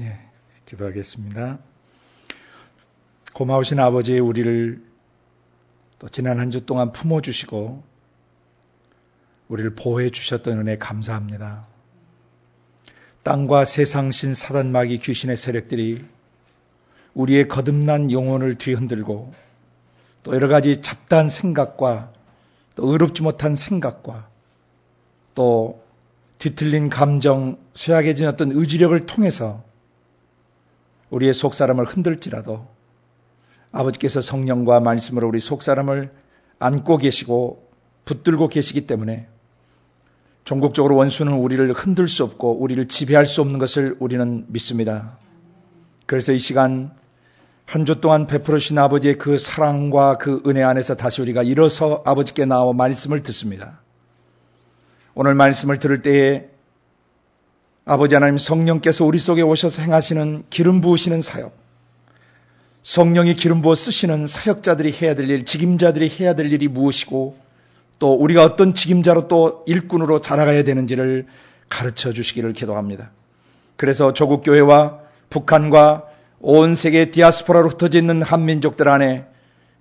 예, 기도하겠습니다. 고마우신 아버지, 우리를 또 지난 한 주 동안 품어주시고 우리를 보호해 주셨던 은혜 감사합니다. 땅과 세상 신 사단 마귀 귀신의 세력들이 우리의 거듭난 영혼을 뒤흔들고 또 여러 가지 잡다한 생각과 또 의롭지 못한 생각과 또 뒤틀린 감정, 쇠약해진 어떤 의지력을 통해서 우리의 속사람을 흔들지라도 아버지께서 성령과 말씀으로 우리 속사람을 안고 계시고 붙들고 계시기 때문에 종국적으로 원수는 우리를 흔들 수 없고 우리를 지배할 수 없는 것을 우리는 믿습니다. 그래서 이 시간 한 주 동안 베풀어 주신 아버지의 그 사랑과 그 은혜 안에서 다시 우리가 일어서 아버지께 나와 말씀을 듣습니다. 오늘 말씀을 들을 때에 아버지 하나님 성령께서 우리 속에 오셔서 행하시는 기름 부으시는 사역, 성령이 기름 부어 쓰시는 사역자들이 해야 될 일, 직임자들이 해야 될 일이 무엇이고 또 우리가 어떤 직임자로 또 일꾼으로 자라가야 되는지를 가르쳐 주시기를 기도합니다. 그래서 조국 교회와 북한과 온 세계 디아스포라로 흩어져 있는 한민족들 안에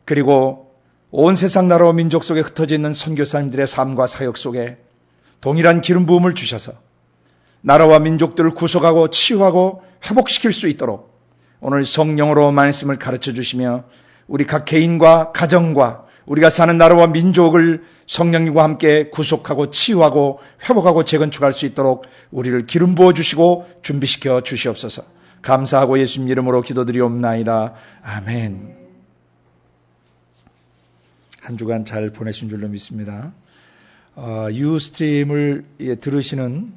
그리고 온 세상 나라와 민족 속에 흩어져 있는 선교사님들의 삶과 사역 속에 동일한 기름 부음을 주셔서 나라와 민족들을 구속하고 치유하고 회복시킬 수 있도록 오늘 성령으로 말씀을 가르쳐 주시며 우리 각 개인과 가정과 우리가 사는 나라와 민족을 성령님과 함께 구속하고 치유하고 회복하고 재건축할 수 있도록 우리를 기름 부어 주시고 준비시켜 주시옵소서. 감사하고 예수님 이름으로 기도드리옵나이다. 아멘. 한 주간 잘 보내신 줄로 믿습니다. 유스트림을 들으시는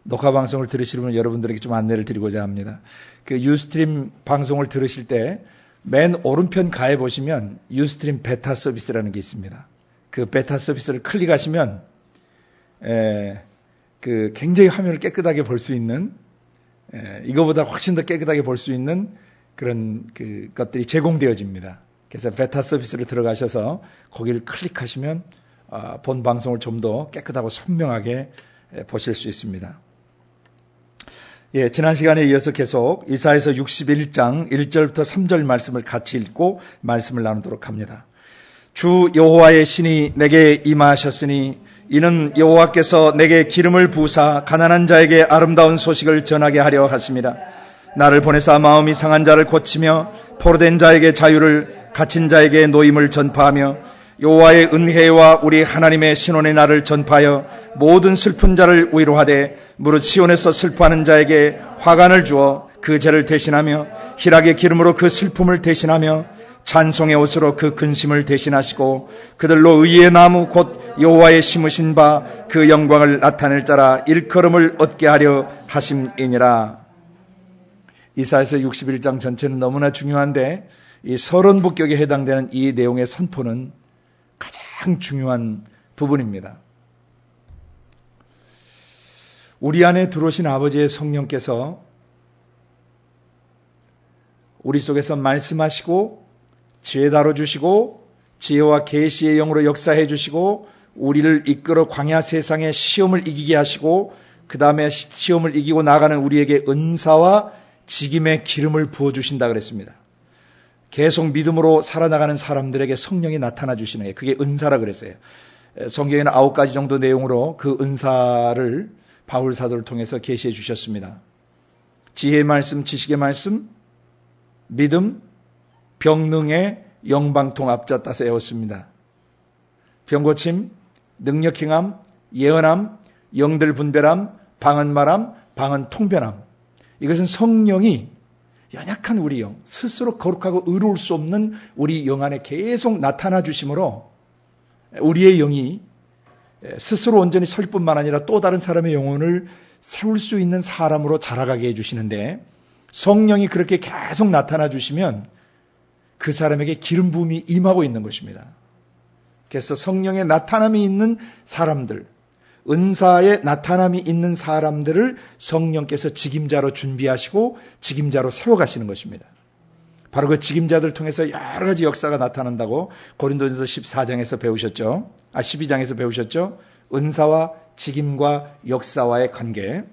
녹화 방송을 들으시는 분 여러분들에게 좀 안내를 드리고자 합니다. 그 유스트림 방송을 들으실 때 맨 오른편 가에 보시면 유스트림 베타 서비스라는 게 있습니다. 그 베타 서비스를 클릭하시면 그 굉장히 화면을 깨끗하게 볼 수 있는 이거보다 훨씬 더 깨끗하게 볼 수 있는 그런 그 것들이 제공되어집니다. 그래서 베타 서비스를 들어가셔서 거기를 클릭하시면 본 방송을 좀 더 깨끗하고 선명하게 보실 수 있습니다. 예, 지난 시간에 이어서 계속 이사야서 61장 1절부터 3절 말씀을 같이 읽고 말씀을 나누도록 합니다. 주 여호와의 신이 내게 임하셨으니 이는 여호와께서 내게 기름을 부으사 가난한 자에게 아름다운 소식을 전하게 하려 하심이라. 나를 보내사 마음이 상한 자를 고치며 포로된 자에게 자유를, 갇힌 자에게 노임을 전파하며 여호와의 은혜와 우리 하나님의 신원의 날을 전파하여 모든 슬픈 자를 위로하되 무릇 시온에서 슬퍼하는 자에게 화관을 주어 그 죄를 대신하며 희락의 기름으로 그 슬픔을 대신하며 찬송의 옷으로 그 근심을 대신하시고 그들로 의의 나무 곧 여호와의 심으신 바 그 영광을 나타낼 자라 일컬음을 얻게 하려 하심이니라. 이사야서 61장 전체는 너무나 중요한데 이 서론북격에 해당되는 이 내용의 선포는 가장 중요한 부분입니다. 우리 안에 들어오신 아버지의 성령께서 우리 속에서 말씀하시고 지혜 다뤄주시고 지혜와 계시의 영으로 역사해 주시고 우리를 이끌어 광야 세상의 시험을 이기게 하시고 그 다음에 시험을 이기고 나가는 우리에게 은사와 직임의 기름을 부어주신다 그랬습니다. 계속 믿음으로 살아나가는 사람들에게 성령이 나타나 주시는 게 그게 은사라 그랬어요. 성경에는 9가지 정도 내용으로 그 은사를 바울 사도를 통해서 계시해 주셨습니다. 지혜의 말씀, 지식의 말씀, 믿음, 병능의 영방통 앞자 따서 에웠습니다. 병고침, 능력 행함, 예언함, 영들 분별함, 방언 말함, 방언 통변함. 이것은 성령이 연약한 우리 영, 스스로 거룩하고 의로울 수 없는 우리 영 안에 계속 나타나 주심으로 우리의 영이 스스로 온전히 설 뿐만 아니라 또 다른 사람의 영혼을 세울 수 있는 사람으로 자라가게 해주시는데 성령이 그렇게 계속 나타나 주시면 그 사람에게 기름 부음이 임하고 있는 것입니다. 그래서 성령의 나타남이 있는 사람들, 은사의 나타남이 있는 사람들을 성령께서 직임자로 준비하시고 직임자로 세워가시는 것입니다. 바로 그 직임자들을 통해서 여러 가지 역사가 나타난다고 고린도전서 14장에서 배우셨죠. 12장에서 배우셨죠. 은사와 직임과 역사와의 관계.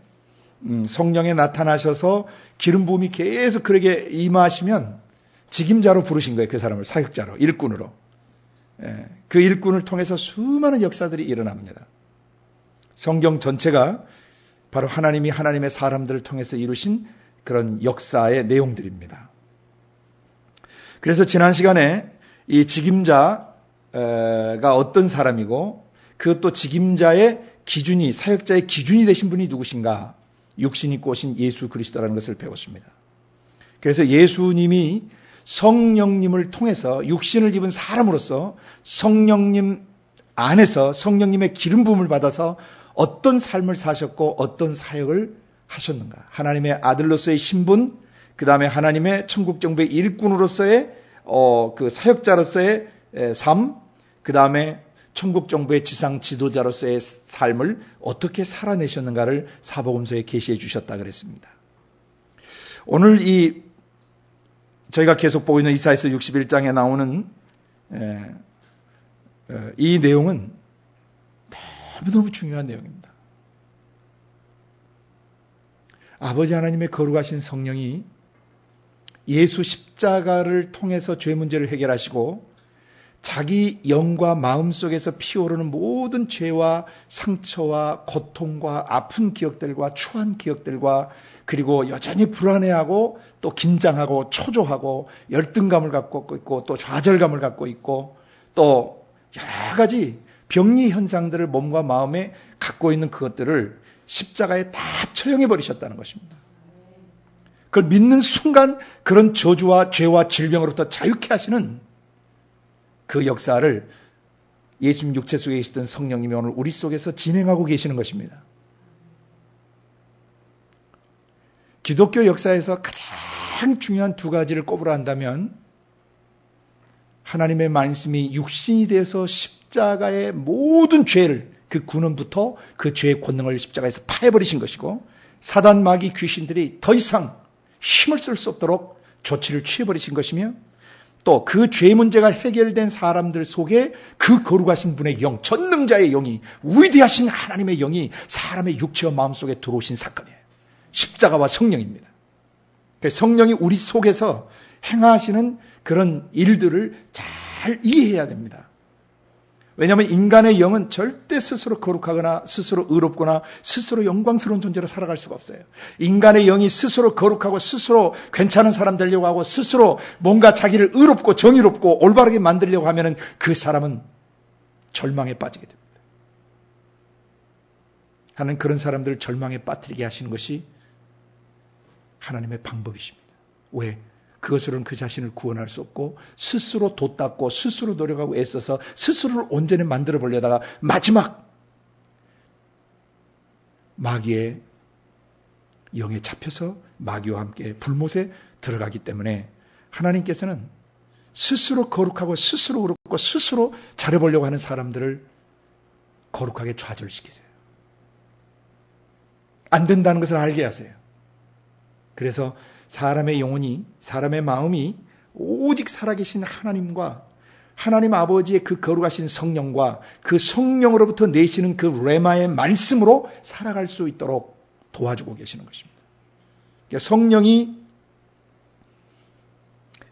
성령에 나타나셔서 기름 부음이 계속 그렇게 임하시면 직임자로 부르신 거예요. 그 사람을 사역자로, 일꾼으로. 그 일꾼을 통해서 수많은 역사들이 일어납니다. 성경 전체가 바로 하나님이 하나님의 사람들을 통해서 이루신 그런 역사의 내용들입니다. 그래서 지난 시간에 이 직임자가 어떤 사람이고 그것도 직임자의 기준이, 사역자의 기준이 되신 분이 누구신가? 육신 입고 오신 예수 그리스도라는 것을 배웠습니다. 그래서 예수님이 성령님을 통해서 육신을 입은 사람으로서 성령님 안에서 성령님의 기름 부음을 받아서 어떤 삶을 사셨고 어떤 사역을 하셨는가. 하나님의 아들로서의 신분, 그 다음에 하나님의 천국 정부의 일꾼으로서의 그 사역자로서의 삶, 그 다음에 천국 정부의 지상 지도자로서의 삶을 어떻게 살아내셨는가를 사복음서에 계시해 주셨다 그랬습니다. 오늘 저희가 계속 보고 있는 이사야서 61장에 나오는 이 내용은 너무너무 중요한 내용입니다. 아버지 하나님의 거룩하신 성령이 예수 십자가를 통해서 죄 문제를 해결하시고 자기 영과 마음 속에서 피어오르는 모든 죄와 상처와 고통과 아픈 기억들과 추한 기억들과 그리고 여전히 불안해하고 또 긴장하고 초조하고 열등감을 갖고 있고 또 좌절감을 갖고 있고 또 여러 가지 병리 현상들을 몸과 마음에 갖고 있는 그것들을 십자가에 다 처형해 버리셨다는 것입니다. 그걸 믿는 순간 그런 저주와 죄와 질병으로부터 자유케 하시는 그 역사를 예수님 육체 속에 계시던 성령님이 오늘 우리 속에서 진행하고 계시는 것입니다. 기독교 역사에서 가장 중요한 두 가지를 꼽으라 한다면 하나님의 말씀이 육신이 되어서 십자가의 모든 죄를 그 군원부터 그 죄의 권능을 십자가에서 파해버리신 것이고 사단 마귀 귀신들이 더 이상 힘을 쓸 수 없도록 조치를 취해버리신 것이며 또 그 죄 문제가 해결된 사람들 속에 그 거룩하신 분의 영, 전능자의 영이 위대하신 하나님의 영이 사람의 육체와 마음 속에 들어오신 사건이에요. 십자가와 성령입니다. 성령이 우리 속에서 행하시는 그런 일들을 잘 이해해야 됩니다. 왜냐하면 인간의 영은 절대 스스로 거룩하거나 스스로 의롭거나 스스로 영광스러운 존재로 살아갈 수가 없어요. 인간의 영이 스스로 거룩하고 스스로 괜찮은 사람 되려고 하고 스스로 뭔가 자기를 의롭고 정의롭고 올바르게 만들려고 하면 그 사람은 절망에 빠지게 됩니다. 하나님 그런 사람들을 절망에 빠뜨리게 하시는 것이 하나님의 방법이십니다. 왜? 그것으로는 그 자신을 구원할 수 없고 스스로 돛닦고 스스로 노력하고 애써서 스스로를 온전히 만들어 보려다가 마지막 마귀의 영에 잡혀서 마귀와 함께 불못에 들어가기 때문에 하나님께서는 스스로 거룩하고 스스로 의롭고 스스로 잘해보려고 하는 사람들을 거룩하게 좌절시키세요. 안 된다는 것을 알게 하세요. 그래서 사람의 영혼이, 사람의 마음이 오직 살아계신 하나님과 하나님 아버지의 그 거룩하신 성령과 그 성령으로부터 내시는 그 레마의 말씀으로 살아갈 수 있도록 도와주고 계시는 것입니다. 그러니까 성령이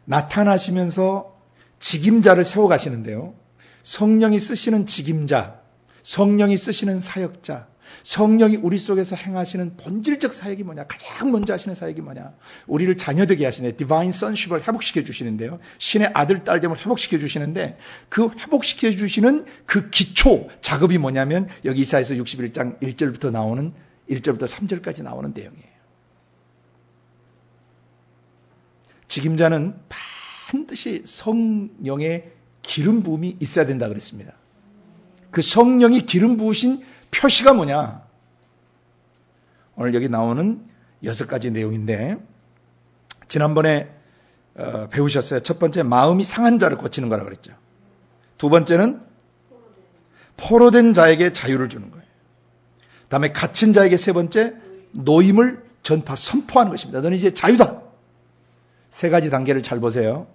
나타나시면서 직임자를 세워가시는데요. 성령이 쓰시는 직임자, 성령이 쓰시는 사역자, 성령이 우리 속에서 행하시는 본질적 사역이 뭐냐? 가장 먼저 하시는 사역이 뭐냐? 우리를 자녀되게 하시네. 디바인 선십을 회복시켜 주시는데요. 신의 아들, 딸됨을 회복시켜 주시는데 그 회복시켜 주시는 그 기초 작업이 뭐냐면 여기 이사야서 61장 1절부터 나오는 1절부터 3절까지 나오는 내용이에요. 직임자는 반드시 성령의 기름 부음이 있어야 된다 그랬습니다. 그 성령이 기름 부으신 표시가 뭐냐? 오늘 여기 나오는 6가지 내용인데 지난번에 배우셨어요. 첫 번째 마음이 상한 자를 고치는 거라고 그랬죠. 두 번째는 포로된 자에게 자유를 주는 거예요. 다음에 갇힌 자에게 세 번째 노임을 선포하는 것입니다. 너는 이제 자유다. 3가지 단계를 잘 보세요.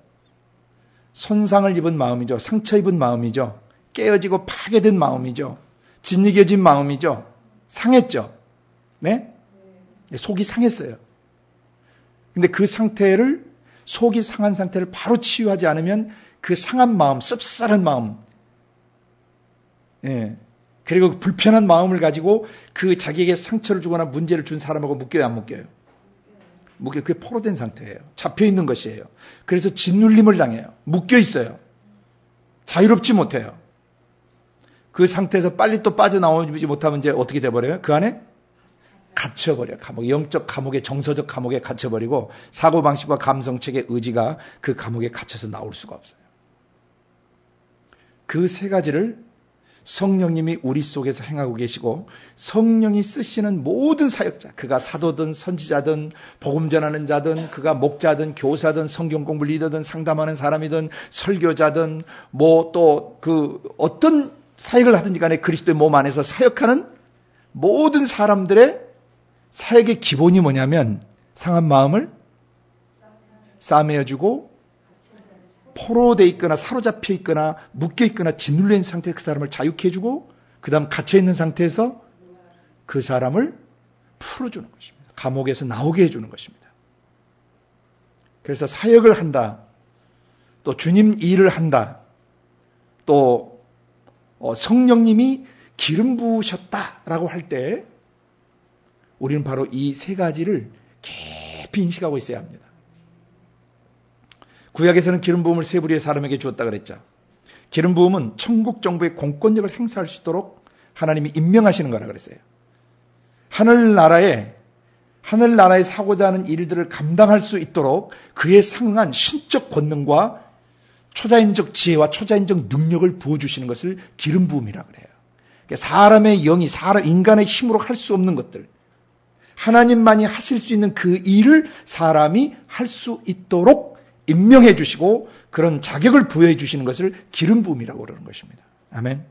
손상을 입은 마음이죠. 상처 입은 마음이죠. 깨어지고 파괴된 마음이죠. 짓이겨진 마음이죠. 상했죠. 네? 속이 상했어요. 근데 그 상태를, 속이 상한 상태를 바로 치유하지 않으면 그 상한 마음, 씁쓸한 마음, 그리고 불편한 마음을 가지고 그 자기에게 상처를 주거나 문제를 준 사람하고 묶여요, 안 묶여요? 묶여요. 그게 포로된 상태예요. 잡혀있는 것이에요. 그래서 짓눌림을 당해요. 묶여있어요. 자유롭지 못해요. 그 상태에서 빨리 또 빠져나오지 못하면 이제 어떻게 돼버려요? 그 안에 갇혀버려요. 감옥, 영적 감옥에, 정서적 감옥에 갇혀버리고 사고방식과 감성책의 의지가 그 감옥에 갇혀서 나올 수가 없어요. 그 세 가지를 성령님이 우리 속에서 행하고 계시고, 성령이 쓰시는 모든 사역자, 그가 사도든 선지자든 복음 전하는 자든 그가 목자든 교사든 성경 공부 리더든 상담하는 사람이든 설교자든 뭐 또 그 어떤 사역을 하든지 간에 그리스도의 몸 안에서 사역하는 모든 사람들의 사역의 기본이 뭐냐면 상한 마음을 싸매어주고 포로되어 있거나 사로잡혀 있거나 묶여 있거나 짓눌린 상태의 그 사람을 자유케 해주고, 그 다음 갇혀있는 상태에서 그 사람을 풀어주는 것입니다. 감옥에서 나오게 해주는 것입니다. 그래서 사역을 한다, 또 주님 일을 한다, 또 성령님이 기름 부으셨다라고 할 때 우리는 바로 이 세 가지를 깊이 인식하고 있어야 합니다. 구약에서는 기름 부음을 세 부류의 사람에게 주었다 그랬죠. 기름 부음은 천국 정부의 공권력을 행사할 수 있도록 하나님이 임명하시는 거라 그랬어요. 하늘나라에 사고자 하는 일들을 감당할 수 있도록 그에 상응한 신적 권능과 초자연적 지혜와 초자연적 능력을 부어주시는 것을 기름 부음이라 그래요. 사람의 영이, 인간의 힘으로 할 수 없는 것들, 하나님만이 하실 수 있는 그 일을 사람이 할 수 있도록 임명해 주시고 그런 자격을 부여해 주시는 것을 기름 부음이라고 그러는 것입니다. 아멘.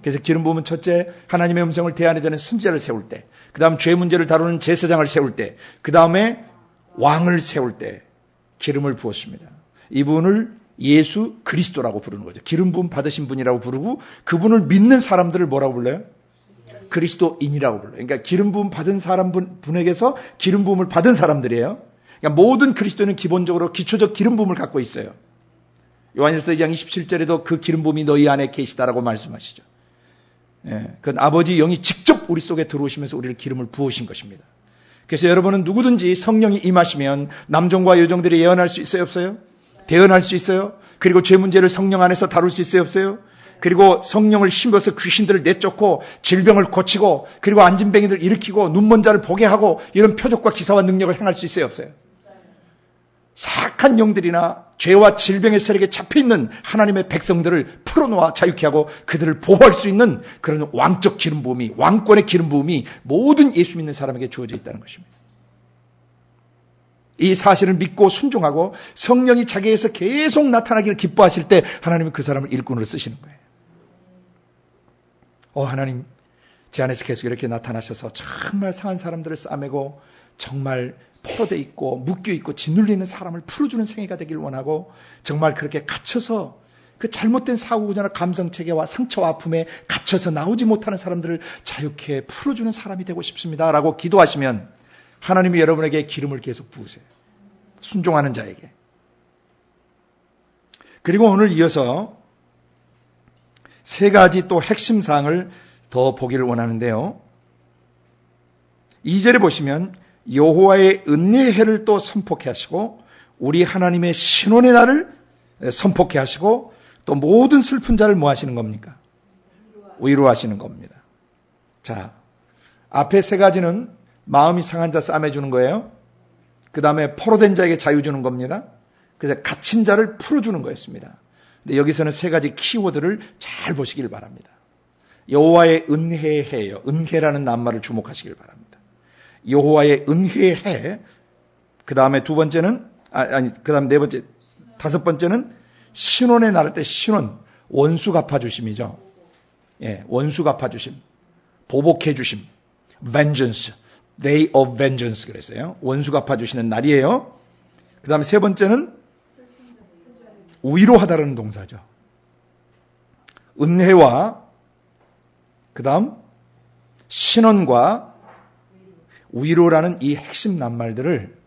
그래서 기름 부음은 첫째, 하나님의 음성을 대안에 되는 선지자를 세울 때, 그 다음 죄 문제를 다루는 제사장을 세울 때, 그 다음에 왕을 세울 때 기름을 부었습니다. 이분을 예수 그리스도라고 부르는 거죠. 기름 부음 받으신 분이라고 부르고, 그분을 믿는 사람들을 뭐라고 불러요? 그리스도인이라고 불러요. 그러니까 기름 부음 받은 분에게서 기름 부음을 받은 사람들이에요. 그러니까 모든 그리스도인은 기본적으로 기초적 기름 부음을 갖고 있어요. 요한일서 2장 27절에도 그 기름 부음이 너희 안에 계시다라고 말씀하시죠. 그건 아버지 영이 직접 우리 속에 들어오시면서 우리를 기름을 부으신 것입니다. 그래서 여러분은 누구든지 성령이 임하시면 남종과 여종들이 예언할 수 있어요, 없어요? 대언할 수 있어요? 그리고 죄 문제를 성령 안에서 다룰 수 있어요, 없어요? 그리고 성령을 힘입어서 귀신들을 내쫓고 질병을 고치고 그리고 안진뱅이들 일으키고 눈먼 자를 보게 하고 이런 표적과 기사와 능력을 행할 수 있어요, 없어요? 사악한 영들이나 죄와 질병의 세력에 잡혀있는 하나님의 백성들을 풀어놓아 자유케 하고 그들을 보호할 수 있는 그런 왕적 기름 부음이, 왕권의 기름 부음이 모든 예수 믿는 사람에게 주어져 있다는 것입니다. 이 사실을 믿고 순종하고 성령이 자기에서 계속 나타나기를 기뻐하실 때 하나님은 그 사람을 일꾼으로 쓰시는 거예요. 하나님, 제 안에서 계속 이렇게 나타나셔서 정말 상한 사람들을 싸매고 정말 포로되어 있고 묶여있고 짓눌리는 사람을 풀어주는 생애가 되길 원하고, 정말 그렇게 갇혀서 그 잘못된 사고구조나 감성체계와 상처와 아픔에 갇혀서 나오지 못하는 사람들을 자유케 풀어주는 사람이 되고 싶습니다 라고 기도하시면 하나님이 여러분에게 기름을 계속 부으세요. 순종하는 자에게. 그리고 오늘 이어서 세 가지 또 핵심 사항을 더 보기를 원하는데요. 2절에 보시면 여호와의 은혜의 해를 또 선포케 하시고 우리 하나님의 신원의 날을 선포케 하시고 또 모든 슬픈 자를 뭐 하시는 겁니까? 위로하시는 겁니다. 자, 앞에 세 가지는 마음이 상한 자 싸매주는 거예요. 그 다음에 포로된 자에게 자유 주는 겁니다. 그래서 갇힌 자를 풀어주는 거였습니다. 근데 여기서는 세 가지 키워드를 잘 보시길 바랍니다. 여호와의 은혜의 해예요. 은혜라는 낱말을 주목하시길 바랍니다. 여호와의 은혜의 해. 그 다음에 두 번째는 그 다음 네 번째, 다섯 번째는 신원의 날 때 신원, 원수 갚아주심이죠. 예, 원수 갚아주심, 보복해 주심, vengeance, day of vengeance 그랬어요. 원수 갚아주시는 날이에요. 그 다음에 세 번째는 위로하다라는 동사죠. 은혜와 그 다음 신원과 위로라는 이 핵심 낱말들을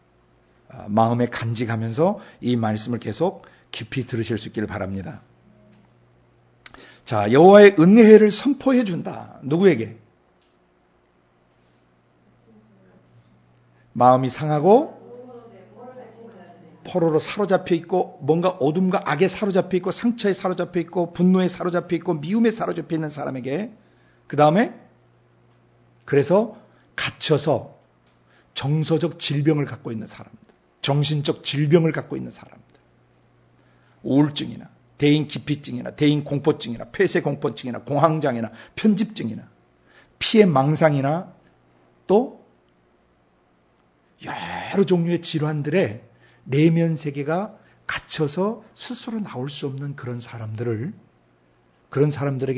마음에 간직하면서 이 말씀을 계속 깊이 들으실 수 있기를 바랍니다. 자, 여호와의 은혜를 선포해 준다. 누구에게? 마음이 상하고 포로로 사로잡혀 있고 뭔가 어둠과 악에 사로잡혀 있고 상처에 사로잡혀 있고 분노에 사로잡혀 있고 미움에 사로잡혀 있는 사람에게, 그 다음에 그래서 갇혀서 정서적 질병을 갖고 있는 사람들, 정신적 질병을 갖고 있는 사람들, 우울증이나 대인 기피증이나 대인 공포증이나 폐쇄 공포증이나 공황장애나 편집증이나 피해 망상이나 또 여러 종류의 질환들의 내면 세계가 갇혀서 스스로 나올 수 없는 그런 사람들에게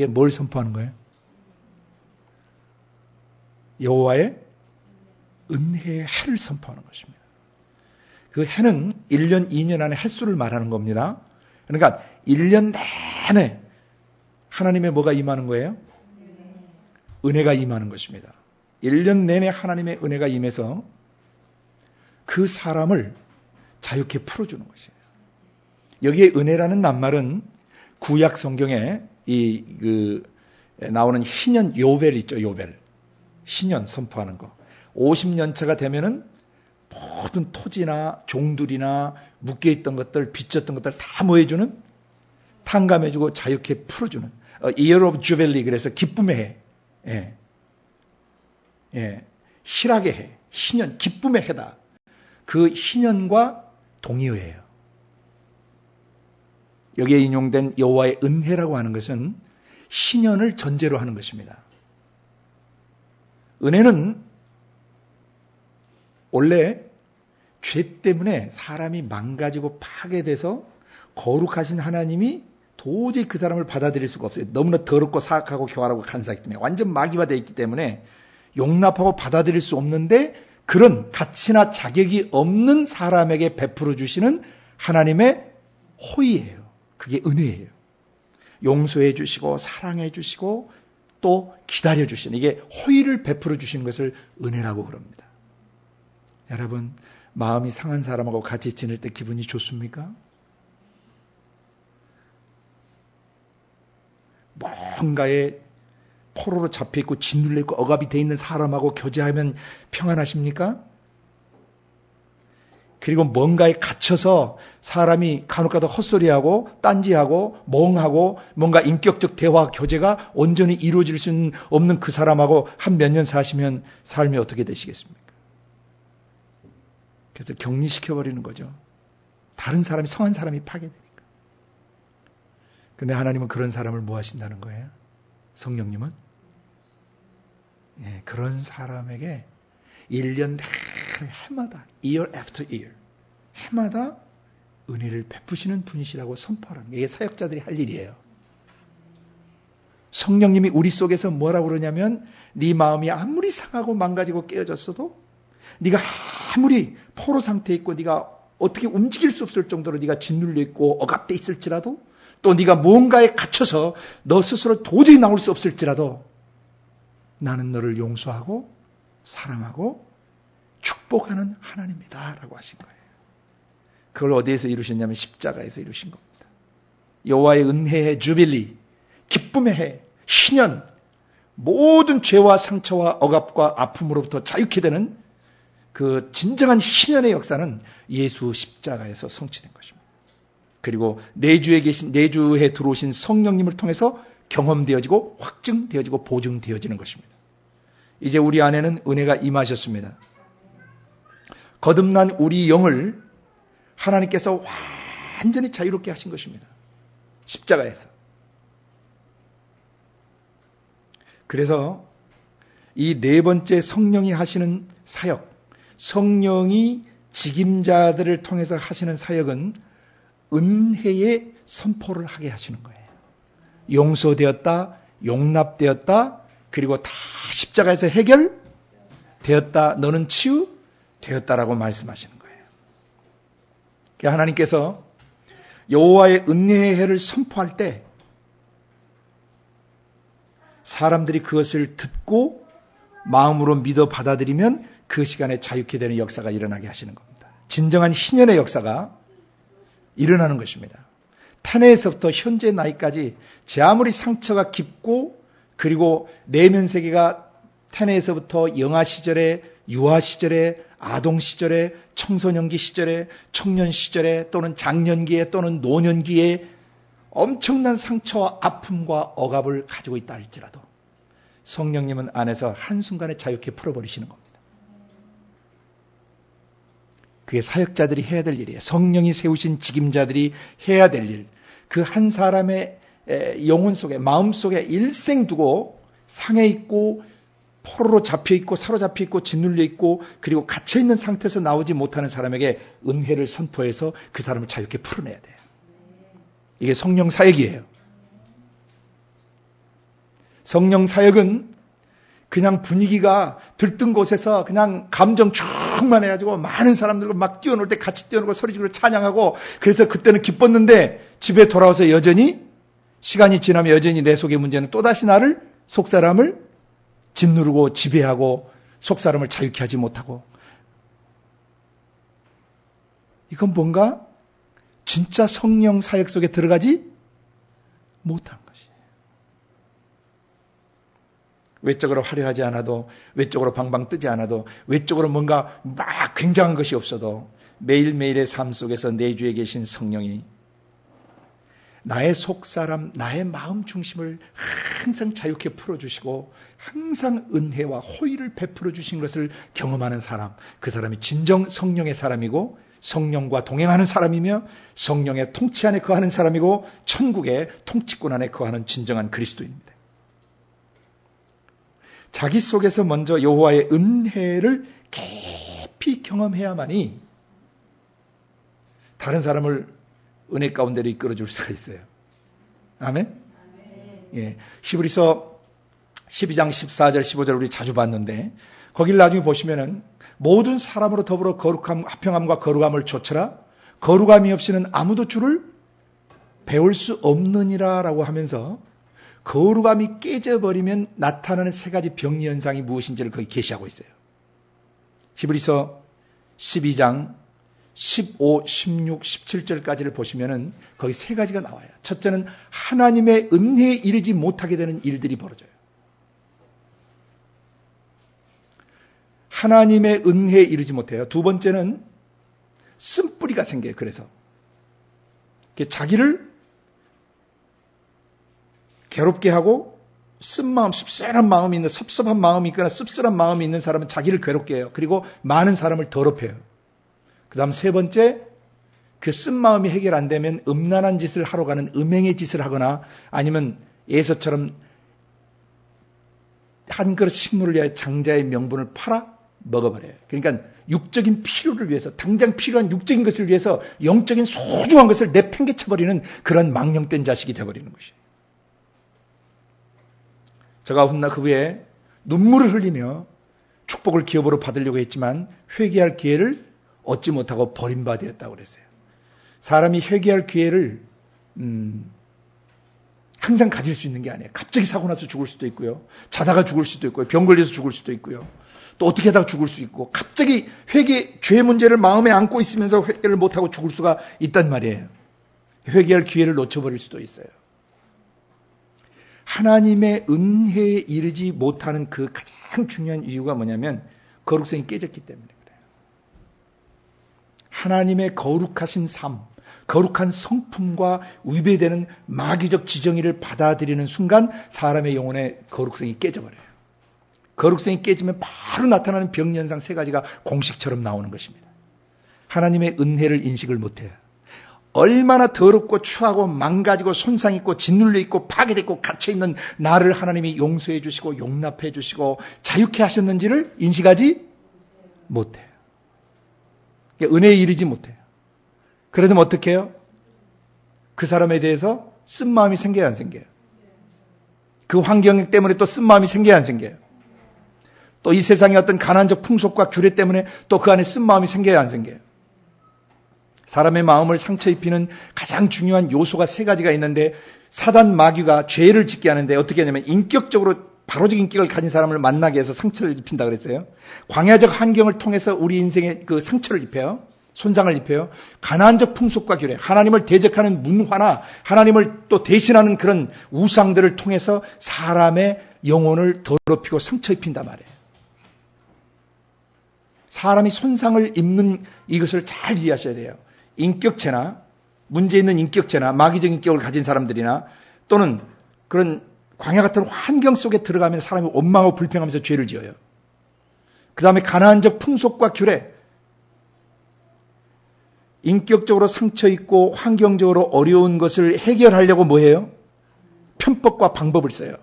뭘 선포하는 거예요? 여호와의 은혜의 해를 선포하는 것입니다. 그 해는 1년, 2년 안에 햇수를 말하는 겁니다. 그러니까 1년 내내 하나님의 뭐가 임하는 거예요? 은혜가 임하는 것입니다. 1년 내내 하나님의 은혜가 임해서 그 사람을 자유케 풀어주는 것이에요. 여기에 은혜라는 낱말은 구약 성경에 나오는 희년 요벨 있죠, 요벨. 희년 선포하는 거. 50년 차가 되면은 모든 토지나 종들이나 묶여있던 것들, 빚졌던 것들 다 뭐해주는? 탕감해주고 자유케 풀어주는. Year of Jubilee, 그래서 기쁨의 해. 예. 예. 희락의 해. 희년, 기쁨의 해다. 그 희년과 동의어예요. 여기에 인용된 여호와의 은혜라고 하는 것은 희년을 전제로 하는 것입니다. 은혜는 원래 죄 때문에 사람이 망가지고 파괴돼서 거룩하신 하나님이 도저히 그 사람을 받아들일 수가 없어요. 너무나 더럽고 사악하고 교활하고 간사하기 때문에 완전 마귀화되어 있기 때문에 용납하고 받아들일 수 없는데, 그런 가치나 자격이 없는 사람에게 베풀어 주시는 하나님의 호의예요. 그게 은혜예요. 용서해 주시고 사랑해 주시고 또 기다려 주시는, 이게 호의를 베풀어 주시는 것을 은혜라고 그럽니다. 여러분, 마음이 상한 사람하고 같이 지낼 때 기분이 좋습니까? 뭔가에 포로로 잡혀있고 짓눌려있고 억압이 되어 있는 사람하고 교제하면 평안하십니까? 그리고 뭔가에 갇혀서 사람이 간혹가다 헛소리하고 딴지하고 멍하고 뭔가 인격적 대화 교제가 온전히 이루어질 수 없는 그 사람하고 한 몇 년 사시면 삶이 어떻게 되시겠습니까? 그래서 격리시켜버리는 거죠. 다른 사람이, 성한 사람이 파괴되니까. 근데 하나님은 그런 사람을 뭐 하신다는 거예요? 성령님은? 예, 그런 사람에게 1년 내내 해마다, year after year, 해마다 은혜를 베푸시는 분이시라고 선포하는 게, 이게 사역자들이 할 일이에요. 성령님이 우리 속에서 뭐라고 그러냐면, 네 마음이 아무리 상하고 망가지고 깨어졌어도, 네가 아무리 포로 상태에 있고 네가 어떻게 움직일 수 없을 정도로 네가 짓눌려 있고 억압돼 있을지라도, 또 네가 무언가에 갇혀서 너 스스로 도저히 나올 수 없을지라도 나는 너를 용서하고 사랑하고 축복하는 하나님이다 라고 하신 거예요. 그걸 어디에서 이루셨냐면 십자가에서 이루신 겁니다. 여호와의 은혜의 주빌리, 기쁨의 해, 희년, 모든 죄와 상처와 억압과 아픔으로부터 자유케 되는 그 진정한 희년의 역사는 예수 십자가에서 성취된 것입니다. 그리고 내주에 들어오신 성령님을 통해서 경험되어지고 확증되어지고 보증되어지는 것입니다. 이제 우리 안에는 은혜가 임하셨습니다. 거듭난 우리 영을 하나님께서 완전히 자유롭게 하신 것입니다. 십자가에서. 그래서 이 네 번째 성령이 하시는 사역, 성령이 직임자들을 통해서 하시는 사역은 은혜의 선포를 하게 하시는 거예요. 용서되었다, 용납되었다, 그리고 다 십자가에서 해결되었다, 너는 치유되었다라고 말씀하시는 거예요. 하나님께서 여호와의 은혜의 해를 선포할 때 사람들이 그것을 듣고 마음으로 믿어 받아들이면 그 시간에 자유케 되는 역사가 일어나게 하시는 겁니다. 진정한 희년의 역사가 일어나는 것입니다. 탄해에서부터 현재 나이까지 제 아무리 상처가 깊고 그리고 내면 세계가 탄해에서부터 영아 시절에, 유아 시절에, 아동 시절에, 청소년기 시절에, 청년 시절에 또는 장년기에 또는 노년기에 엄청난 상처와 아픔과 억압을 가지고 있다 할지라도 성령님은 안에서 한순간에 자유케 풀어버리시는 겁니다. 그게 사역자들이 해야 될 일이에요. 성령이 세우신 직임자들이 해야 될 일. 그 한 사람의 영혼 속에, 마음 속에 일생 두고 상해 있고 포로로 잡혀 있고 사로잡혀 있고 짓눌려 있고 그리고 갇혀 있는 상태에서 나오지 못하는 사람에게 은혜를 선포해서 그 사람을 자유케 풀어내야 돼요. 이게 성령 사역이에요. 성령 사역은 그냥 분위기가 들뜬 곳에서 그냥 감정 충만해가지고 많은 사람들과 막 뛰어놀 때 같이 뛰어놀고 소리 지르고 찬양하고 그래서 그때는 기뻤는데 집에 돌아와서 여전히 시간이 지나면 여전히 내 속의 문제는 또다시 나를 속사람을 짓누르고 지배하고 속사람을 자유케 하지 못하고 이건 뭔가 진짜 성령 사역 속에 들어가지 못한 것이에요. 외적으로 화려하지 않아도 외적으로 방방 뜨지 않아도 외적으로 뭔가 막 굉장한 것이 없어도 매일매일의 삶 속에서 내 주에 계신 성령이 나의 속사람, 나의 마음 중심을 항상 자유케 풀어주시고 항상 은혜와 호의를 베풀어 주신 것을 경험하는 사람, 그 사람이 진정 성령의 사람이고 성령과 동행하는 사람이며 성령의 통치 안에 거하는 사람이고 천국의 통치권 안에 거하는 진정한 그리스도입니다. 자기 속에서 먼저 여호와의 은혜를 깊이 경험해야만이 다른 사람을 은혜 가운데로 이끌어줄 수가 있어요. 아멘? 예. 히브리서 12장 14절 15절 우리 자주 봤는데 거기를 나중에 보시면은 모든 사람으로 더불어 거룩함, 화평함과 거룩함을 좇으라 거룩함이 없이는 아무도 주를 배울 수 없느니라 라고 하면서 거룩함이 깨져버리면 나타나는 세 가지 병리 현상이 무엇인지를 거기 계시하고 있어요. 히브리서 12장 15, 16, 17절까지를 보시면은 거기 세 가지가 나와요. 첫째는 하나님의 은혜에 이르지 못하게 되는 일들이 벌어져요. 하나님의 은혜에 이르지 못해요. 두 번째는 쓴뿌리가 생겨요. 그래서 자기를 괴롭게 하고 쓴마음, 씁쓸한 마음이 있는 섭섭한 마음이 있거나 씁쓸한 마음이 있는 사람은 자기를 괴롭게 해요. 그리고 많은 사람을 더럽혀요. 그 다음 세 번째, 그 쓴마음이 해결 안 되면 음란한 짓을 하러 가는 음행의 짓을 하거나 아니면 에서처럼 한 그릇 식물을 위하여 장자의 명분을 팔아 먹어버려요. 그러니까 육적인 필요를 위해서 당장 필요한 육적인 것을 위해서 영적인 소중한 것을 내팽개쳐버리는 그런 망령된 자식이 되어버리는 것이에요. 저가 훗날 그 후에 눈물을 흘리며 축복을 기업으로 받으려고 했지만 회개할 기회를 얻지 못하고 버림받았다고 그랬어요. 사람이 회개할 기회를 항상 가질 수 있는 게 아니에요. 갑자기 사고 나서 죽을 수도 있고요. 자다가 죽을 수도 있고요. 병 걸려서 죽을 수도 있고요. 또 어떻게 하다가 죽을 수 있고 갑자기 죄 문제를 마음에 안고 있으면서 회개를 못하고 죽을 수가 있단 말이에요. 회개할 기회를 놓쳐버릴 수도 있어요. 하나님의 은혜에 이르지 못하는 그 가장 중요한 이유가 뭐냐면 거룩성이 깨졌기 때문에 그래요. 하나님의 거룩하신 삶, 거룩한 성품과 위배되는 마귀적 지정의를 받아들이는 순간 사람의 영혼의 거룩성이 깨져버려요. 거룩성이 깨지면 바로 나타나는 병연상 세 가지가 공식처럼 나오는 것입니다. 하나님의 은혜를 인식을 못해요. 얼마나 더럽고 추하고 망가지고 손상있고 짓눌려 있고 파괴됐고 갇혀있는 나를 하나님이 용서해 주시고 용납해 주시고 자유케 하셨는지를 인식하지 못해요. 은혜에 이르지 못해요. 그러면 어떻게 해요? 그 사람에 대해서 쓴마음이 생겨야 안 생겨요? 그 환경 때문에 또 쓴마음이 생겨야 안 생겨요? 또 이 세상의 어떤 가난적 풍속과 규례 때문에 또 그 안에 쓴마음이 생겨야 안 생겨요? 사람의 마음을 상처 입히는 가장 중요한 요소가 세 가지가 있는데 사단 마귀가 죄를 짓게 하는데 어떻게 하냐면 인격적으로 바로적 인격을 가진 사람을 만나게 해서 상처를 입힌다 그랬어요. 광야적 환경을 통해서 우리 인생에 그 상처를 입혀요. 손상을 입혀요. 가나안적 풍속과 규례, 하나님을 대적하는 문화나 하나님을 또 대신하는 그런 우상들을 통해서 사람의 영혼을 더럽히고 상처 입힌단 말이에요. 사람이 손상을 입는 이것을 잘 이해하셔야 돼요. 인격체나 문제 있는 인격체나 마귀적 인격을 가진 사람들이나 또는 그런 광야 같은 환경 속에 들어가면 사람이 원망하고 불평하면서 죄를 지어요. 그 다음에 가나안적 풍속과 규례, 인격적으로 상처 있고 환경적으로 어려운 것을 해결하려고 뭐해요? 편법과 방법을 써요.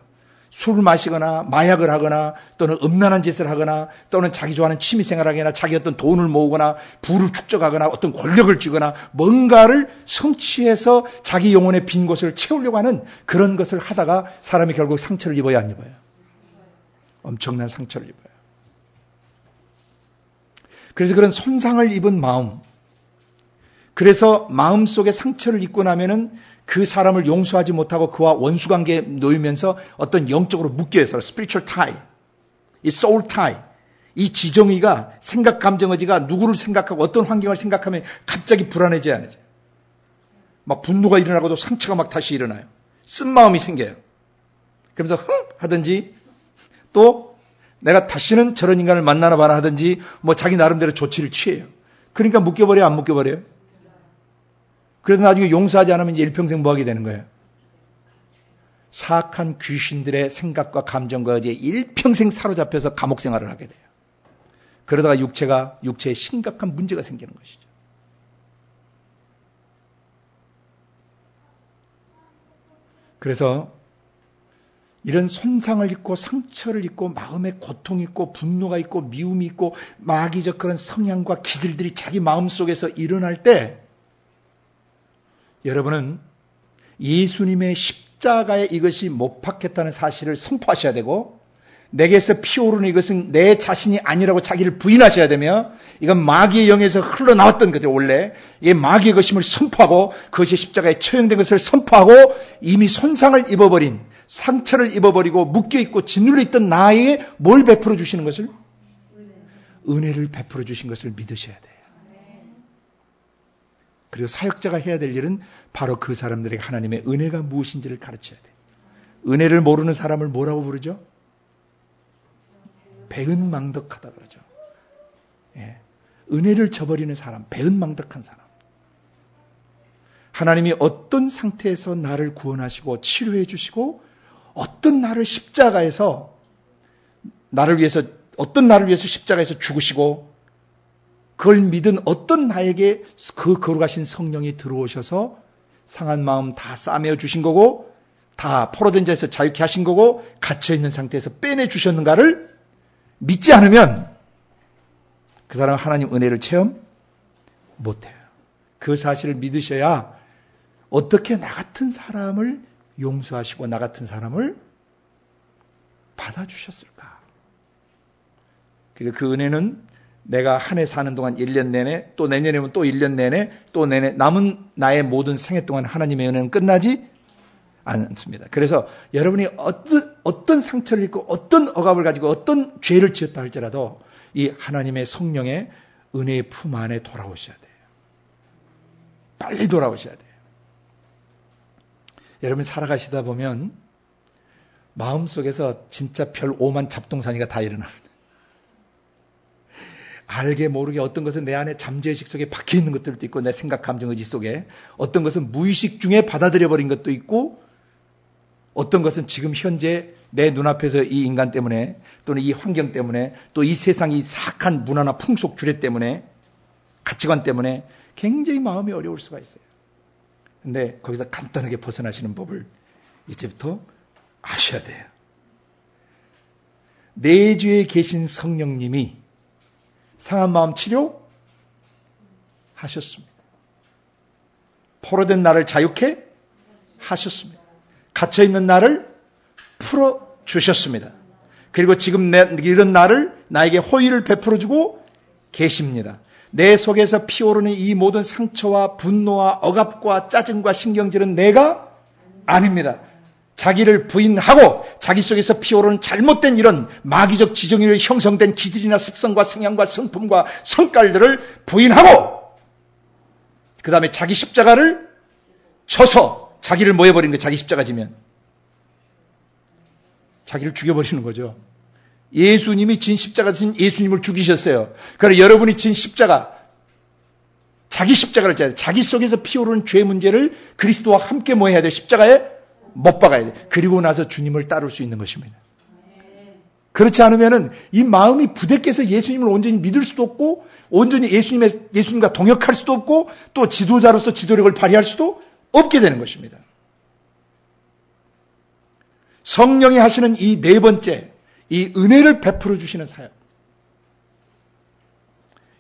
술을 마시거나 마약을 하거나 또는 음란한 짓을 하거나 또는 자기 좋아하는 취미생활을 하거나 자기 어떤 돈을 모으거나 부를 축적하거나 어떤 권력을 쥐거나 뭔가를 성취해서 자기 영혼의 빈 곳을 채우려고 하는 그런 것을 하다가 사람이 결국 상처를 입어야 안 입어요? 엄청난 상처를 입어요. 그래서 그런 손상을 입은 마음, 그래서 마음속에 상처를 입고 나면은 그 사람을 용서하지 못하고 그와 원수관계에 놓이면서 어떤 영적으로 묶여요. spiritual tie, 이 soul tie, 이 지정의가 생각 감정의지가 누구를 생각하고 어떤 환경을 생각하면 갑자기 불안해져야 하죠. 막 분노가 일어나고도 상처가 막 다시 일어나요. 쓴마음이 생겨요. 그러면서 흥 하든지 또 내가 다시는 저런 인간을 만나나 봐라 하든지 뭐 자기 나름대로 조치를 취해요. 그러니까 묶여버려요? 안 묶여버려요? 그래도 나중에 용서하지 않으면 이제 일평생 뭐하게 되는 거예요? 사악한 귀신들의 생각과 감정과 이제 일평생 사로잡혀서 감옥 생활을 하게 돼요. 그러다가 육체에 심각한 문제가 생기는 것이죠. 그래서 이런 손상을 입고 상처를 입고 마음에 고통이 있고 분노가 있고 미움이 있고 마귀적 그런 성향과 기질들이 자기 마음속에서 일어날 때 여러분은 예수님의 십자가에 이것이 못 박혔다는 사실을 선포하셔야 되고 내게서 피오르는 이것은 내 자신이 아니라고 자기를 부인하셔야 되며 이건 마귀의 영에서 흘러나왔던 것들 원래 이 마귀의 것임을 선포하고 그것이 십자가에 처형된 것을 선포하고 이미 손상을 입어버린 상처를 입어버리고 묶여있고 짓눌려 있던 나에게 뭘 베풀어 주시는 것을? 은혜를 베풀어 주신 것을 믿으셔야 돼요. 그리고 사역자가 해야 될 일은 바로 그 사람들에게 하나님의 은혜가 무엇인지를 가르쳐야 돼요. 은혜를 모르는 사람을 뭐라고 부르죠? 배은망덕하다 그러죠. 예. 은혜를 저버리는 사람, 배은망덕한 사람. 하나님이 어떤 상태에서 나를 구원하시고 치료해 주시고 어떤 나를 십자가에서 어떤 나를 위해서 십자가에서 죽으시고 그걸 믿은 어떤 나에게 그 거룩하신 성령이 들어오셔서 상한 마음 다 싸매어 주신 거고 다 포로된 자에서 자유케 하신 거고 갇혀있는 상태에서 빼내 주셨는가를 믿지 않으면 그 사람은 하나님 은혜를 체험 못해요. 그 사실을 믿으셔야 어떻게 나 같은 사람을 용서하시고 나 같은 사람을 받아주셨을까. 그리고 그 은혜는 내가 한 해 사는 동안 1년 내내 또 내년에는 또 1년 내내 또 내내 남은 나의 모든 생애 동안 하나님의 은혜는 끝나지 않습니다. 그래서 여러분이 어떤 상처를 입고 어떤 억압을 가지고 어떤 죄를 지었다 할지라도 이 하나님의 성령의 은혜의 품 안에 돌아오셔야 돼요. 빨리 돌아오셔야 돼요. 여러분 살아가시다 보면 마음속에서 진짜 별 오만 잡동사니가 다 일어납니다. 알게 모르게 어떤 것은 내 안에 잠재의식 속에 박혀있는 것들도 있고 내 생각, 감정, 의지 속에 어떤 것은 무의식 중에 받아들여버린 것도 있고 어떤 것은 지금 현재 내 눈앞에서 이 인간 때문에 또는 이 환경 때문에 또 이 세상이 사악한 문화나 풍속 규례 때문에 가치관 때문에 굉장히 마음이 어려울 수가 있어요. 근데 거기서 간단하게 벗어나시는 법을 이제부터 아셔야 돼요. 내주에 계신 성령님이 상한 마음 치료 하셨습니다. 포로된 나를 자유케 하셨습니다. 갇혀있는 나를 풀어주셨습니다. 그리고 지금 이런 나를 나에게 호의를 베풀어주고 계십니다. 내 속에서 피오르는 이 모든 상처와 분노와 억압과 짜증과 신경질은 내가 아닙니다. 자기를 부인하고 자기 속에서 피어오르는 잘못된 이런 마귀적 지정의로 형성된 기질이나 습성과 성향과 성품과 성깔들을 부인하고 그 다음에 자기 십자가를 쳐서 자기를 뭐 해버리는 거예요. 자기 십자가 지면 자기를 죽여버리는 거죠. 예수님이 진 십자가 진 예수님을 죽이셨어요. 그러나 여러분이 진 십자가 자기 십자가를 져야 돼. 자기 속에서 피어오르는 죄 문제를 그리스도와 함께 뭐 해야 돼? 십자가에 못 박아야 돼. 그리고 나서 주님을 따를 수 있는 것입니다. 그렇지 않으면은 이 마음이 부대껴서 예수님을 온전히 믿을 수도 없고 온전히 예수님과 동역할 수도 없고 또 지도자로서 지도력을 발휘할 수도 없게 되는 것입니다. 성령이 하시는 이 네 번째 이 은혜를 베풀어 주시는 사역.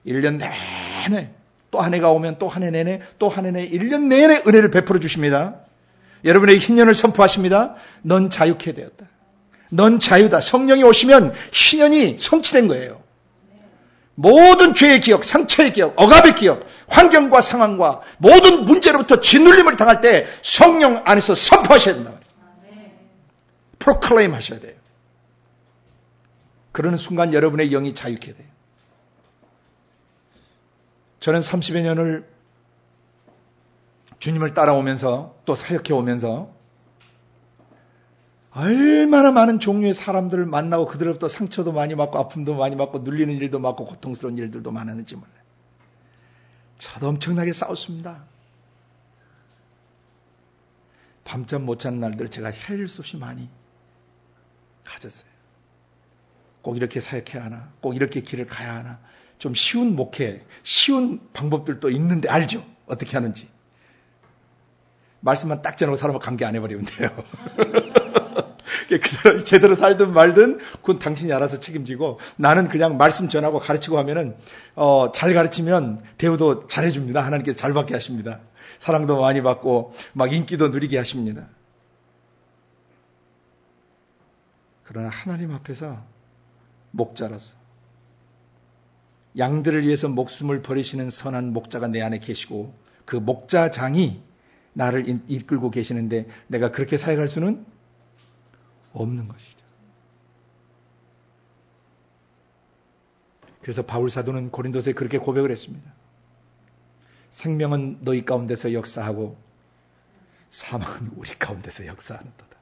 1년 내내 또 한 해가 오면 또 한 해 내내 또 한 해 내내 1년 내내 은혜를 베풀어 주십니다. 여러분에게 희년을 선포하십니다. 넌 자유케 되었다. 넌 자유다. 성령이 오시면 희년이 성취된 거예요. 모든 죄의 기억, 상처의 기억, 억압의 기억, 환경과 상황과 모든 문제로부터 짓눌림을 당할 때 성령 안에서 선포하셔야 된다. 프로클레임 하셔야 돼요. 그러는 순간 여러분의 영이 자유케 돼요. 저는 30여 년을 주님을 따라오면서 또 사역해 오면서 얼마나 많은 종류의 사람들을 만나고 그들로부터 상처도 많이 받고 아픔도 많이 받고 눌리는 일도 많고 고통스러운 일들도 많았는지 몰라요. 저도 엄청나게 싸웠습니다. 밤잠 못 자는 날들 제가 헤아릴 수 없이 많이 가졌어요. 꼭 이렇게 사역해야 하나? 꼭 이렇게 길을 가야 하나? 좀 쉬운 목회, 쉬운 방법들도 있는데 알죠? 어떻게 하는지. 말씀만 딱 전하고 사람을 관계 안 해버리면 돼요. 그 사람이 제대로 살든 말든 그건 당신이 알아서 책임지고 나는 그냥 말씀 전하고 가르치고 하면은 잘 가르치면 대우도 잘 해줍니다. 하나님께서 잘 받게 하십니다. 사랑도 많이 받고 막 인기도 누리게 하십니다. 그러나 하나님 앞에서 목자로서 양들을 위해서 목숨을 버리시는 선한 목자가 내 안에 계시고 그 목자장이 나를 이끌고 계시는데 내가 그렇게 사역할 수는 없는 것이죠. 그래서 바울 사도는 고린도서에 그렇게 고백을 했습니다. 생명은 너희 가운데서 역사하고 사망은 우리 가운데서 역사하는도다.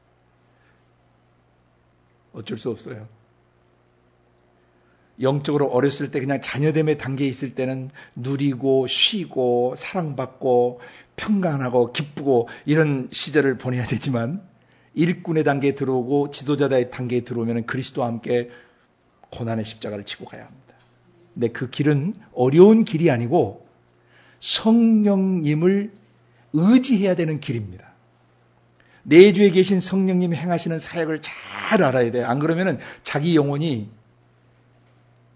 어쩔 수 없어요. 영적으로 어렸을 때 그냥 자녀됨의 단계에 있을 때는 누리고 쉬고 사랑받고 평강하고 기쁘고 이런 시절을 보내야 되지만 일꾼의 단계에 들어오고 지도자의 단계에 들어오면 그리스도와 함께 고난의 십자가를 지고 가야 합니다. 근데 그 길은 어려운 길이 아니고 성령님을 의지해야 되는 길입니다. 내 주에 계신 성령님이 행하시는 사역을 잘 알아야 돼요. 안 그러면 자기 영혼이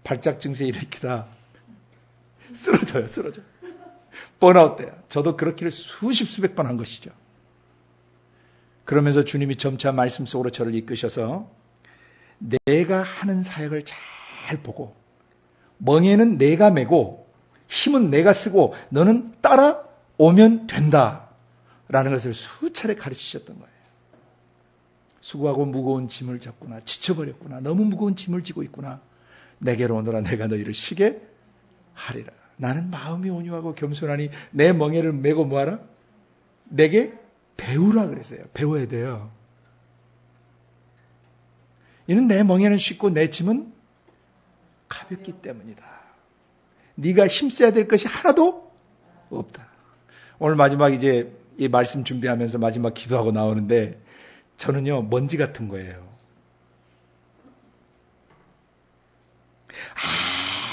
발작 증세 일으키다 쓰러져요. 번아웃 돼요. 저도 그렇기를 수백 번 한 것이죠. 그러면서 주님이 점차 말씀 속으로 저를 이끄셔서 내가 하는 사역을 잘 보고 멍에는 내가 메고 힘은 내가 쓰고 너는 따라오면 된다라는 것을 수차례 가르치셨던 거예요. 수고하고 무거운 짐을 졌구나. 지쳐버렸구나. 너무 무거운 짐을 지고 있구나. 내게로 오너라. 내가 너희를 쉬게 하리라. 나는 마음이 온유하고 겸손하니 내 멍에를 메고 뭐하라? 내게 배우라 그랬어요. 배워야 돼요. 이는 내 멍에는 쉽고 내 짐은 가볍기 때문이다. 네가 힘써야 될 것이 하나도 없다. 오늘 마지막 이제 이 말씀 준비하면서 마지막 기도하고 나오는데 저는요 먼지 같은 거예요.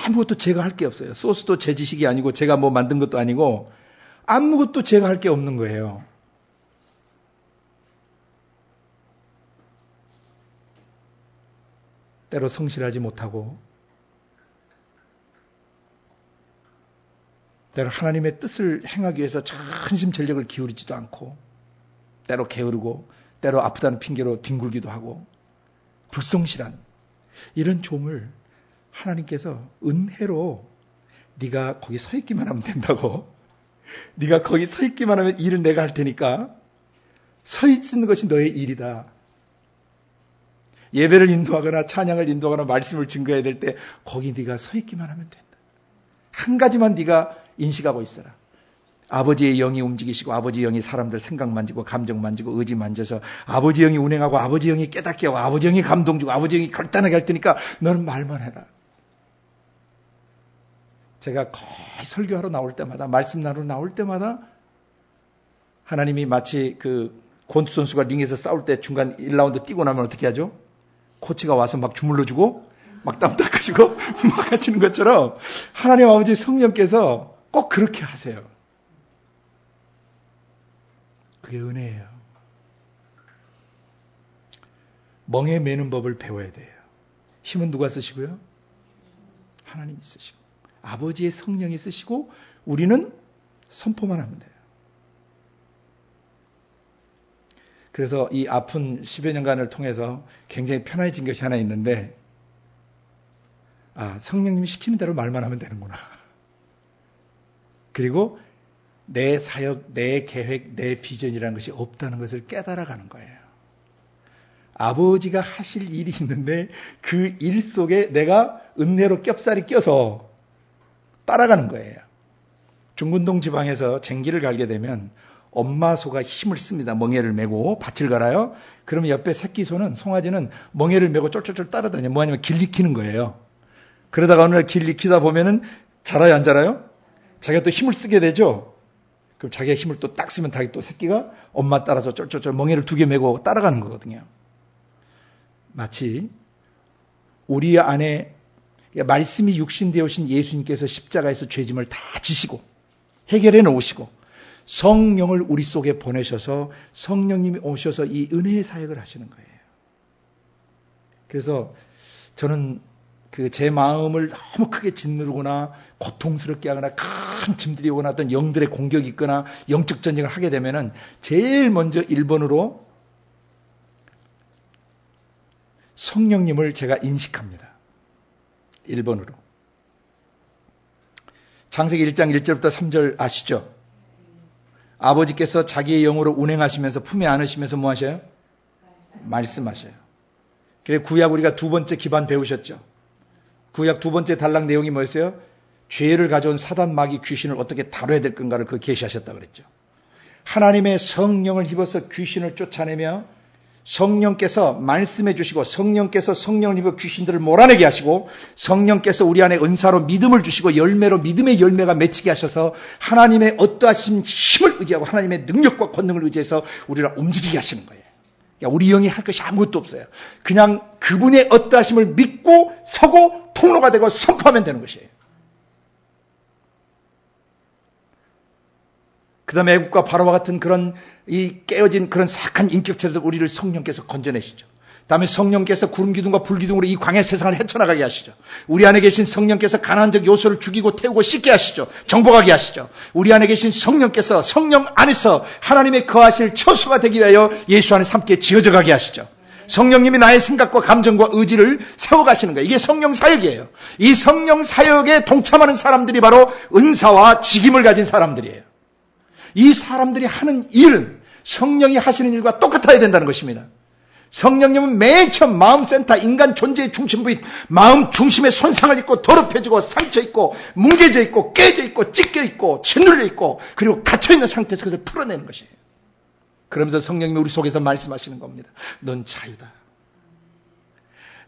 아무것도 제가 할 게 없어요. 소스도 제 지식이 아니고 제가 뭐 만든 것도 아니고 아무것도 제가 할 게 없는 거예요. 때로 성실하지 못하고 때로 하나님의 뜻을 행하기 위해서 전심 전력을 기울이지도 않고 때로 게으르고 때로 아프다는 핑계로 뒹굴기도 하고 불성실한 이런 좀을 하나님께서 은혜로 네가 거기 서 있기만 하면 된다고 네가 거기 서 있기만 하면 일은 내가 할 테니까 서 있는 것이 너의 일이다. 예배를 인도하거나 찬양을 인도하거나 말씀을 증거해야 될 때 거기 네가 서 있기만 하면 된다. 한 가지만 네가 인식하고 있어라. 아버지의 영이 움직이시고 아버지의 영이 사람들 생각 만지고 감정 만지고 의지 만져서 아버지의 영이 운행하고 아버지의 영이 깨닫게 하고 아버지의 영이 감동 주고 아버지의 영이 결단하게 할 테니까 너는 말만 해라. 제가 거의 설교하러 나올 때마다 말씀 나누러 나올 때마다 하나님이 마치 그 권투 선수가 링에서 싸울 때 중간 1라운드 뛰고 나면 어떻게 하죠? 코치가 와서 막 주물러주고 막 땀 닦아주고 막 하시는 것처럼 하나님 아버지 성령께서 꼭 그렇게 하세요. 그게 은혜예요. 멍에 매는 법을 배워야 돼요. 힘은 누가 쓰시고요? 하나님이 쓰시고 아버지의 성령이 쓰시고 우리는 선포만 하면 돼요. 그래서 이 아픈 10여 년간을 통해서 굉장히 편해진 것이 하나 있는데 성령님이 시키는 대로 말만 하면 되는구나. 그리고 내 사역, 내 계획, 내 비전이라는 것이 없다는 것을 깨달아가는 거예요. 아버지가 하실 일이 있는데 그 일 속에 내가 은혜로 겹살이 껴서 따라가는 거예요. 중군동 지방에서 쟁기를 갈게 되면 엄마 소가 힘을 씁니다. 멍에를 메고 밭을 갈아요. 그러면 옆에 새끼 소는 송아지는 멍에를 메고 쫄쫄쫄 따라다녀요. 뭐냐면 길 익히는 거예요. 그러다가 어느 날 길 익히다 보면은 자라요, 안 자라요? 자기가 또 힘을 쓰게 되죠. 그럼 자기가 힘을 또 딱 쓰면 또 새끼가 엄마 따라서 쫄쫄쫄 멍에를 2개 메고 따라가는 거거든요. 마치 우리 안에 말씀이 육신되어 오신 예수님께서 십자가에서 죄짐을 다 지시고 해결해 놓으시고 성령을 우리 속에 보내셔서 성령님이 오셔서 이 은혜의 사역을 하시는 거예요. 그래서 저는 제 마음을 너무 크게 짓누르거나 고통스럽게 하거나 큰 짐들이 오거나 어떤 영들의 공격이 있거나 영적 전쟁을 하게 되면은 제일 먼저 1번으로 성령님을 제가 인식합니다. 1번으로. 창세기 1장 1절부터 3절 아시죠? 아버지께서 자기의 영으로 운행하시면서 품에 안으시면서 뭐 하셔요? 말씀하셔요. 그래 구약 우리가 2번째 기반 배우셨죠? 구약 2번째 단락 내용이 뭐였어요? 죄를 가져온 사단 마귀 귀신을 어떻게 다뤄야 될 건가를 계시하셨다고 그랬죠. 하나님의 성령을 입어서 귀신을 쫓아내며 성령께서 말씀해 주시고 성령께서 성령을 입어 귀신들을 몰아내게 하시고 성령께서 우리 안에 은사로 믿음을 주시고 열매로 믿음의 열매가 맺히게 하셔서 하나님의 어떠하신 힘을 의지하고 하나님의 능력과 권능을 의지해서 우리를 움직이게 하시는 거예요. 그러니까 우리 영이 할 것이 아무것도 없어요. 그냥 그분의 어떠하심을 믿고 서고 통로가 되고 선포하면 되는 것이에요. 그 다음에 애국과 바로와 같은 그런 이 깨어진 그런 사악한 인격체에서 우리를 성령께서 건져내시죠. 다음에 성령께서 구름 기둥과 불 기둥으로 이 광야 세상을 헤쳐나가게 하시죠. 우리 안에 계신 성령께서 가난적 요소를 죽이고 태우고 씻게 하시죠. 정복하게 하시죠. 우리 안에 계신 성령께서 성령 안에서 하나님의 거하실 처소가 되기 위하여 예수 안에서 함께 지어져 가게 하시죠. 성령님이 나의 생각과 감정과 의지를 세워가시는 거예요. 이게 성령 사역이에요. 이 성령 사역에 동참하는 사람들이 바로 은사와 직임을 가진 사람들이에요. 이 사람들이 하는 일은 성령이 하시는 일과 똑같아야 된다는 것입니다. 성령님은 맨 처음 마음센터, 인간 존재의 중심부인 마음 중심에 손상을 입고 더럽혀지고 상처 있고 뭉개져 있고 깨져 있고 찢겨 있고 짓눌려 있고 그리고 갇혀있는 상태에서 그것을 풀어내는 것이에요. 그러면서 성령님이 우리 속에서 말씀하시는 겁니다. 넌 자유다.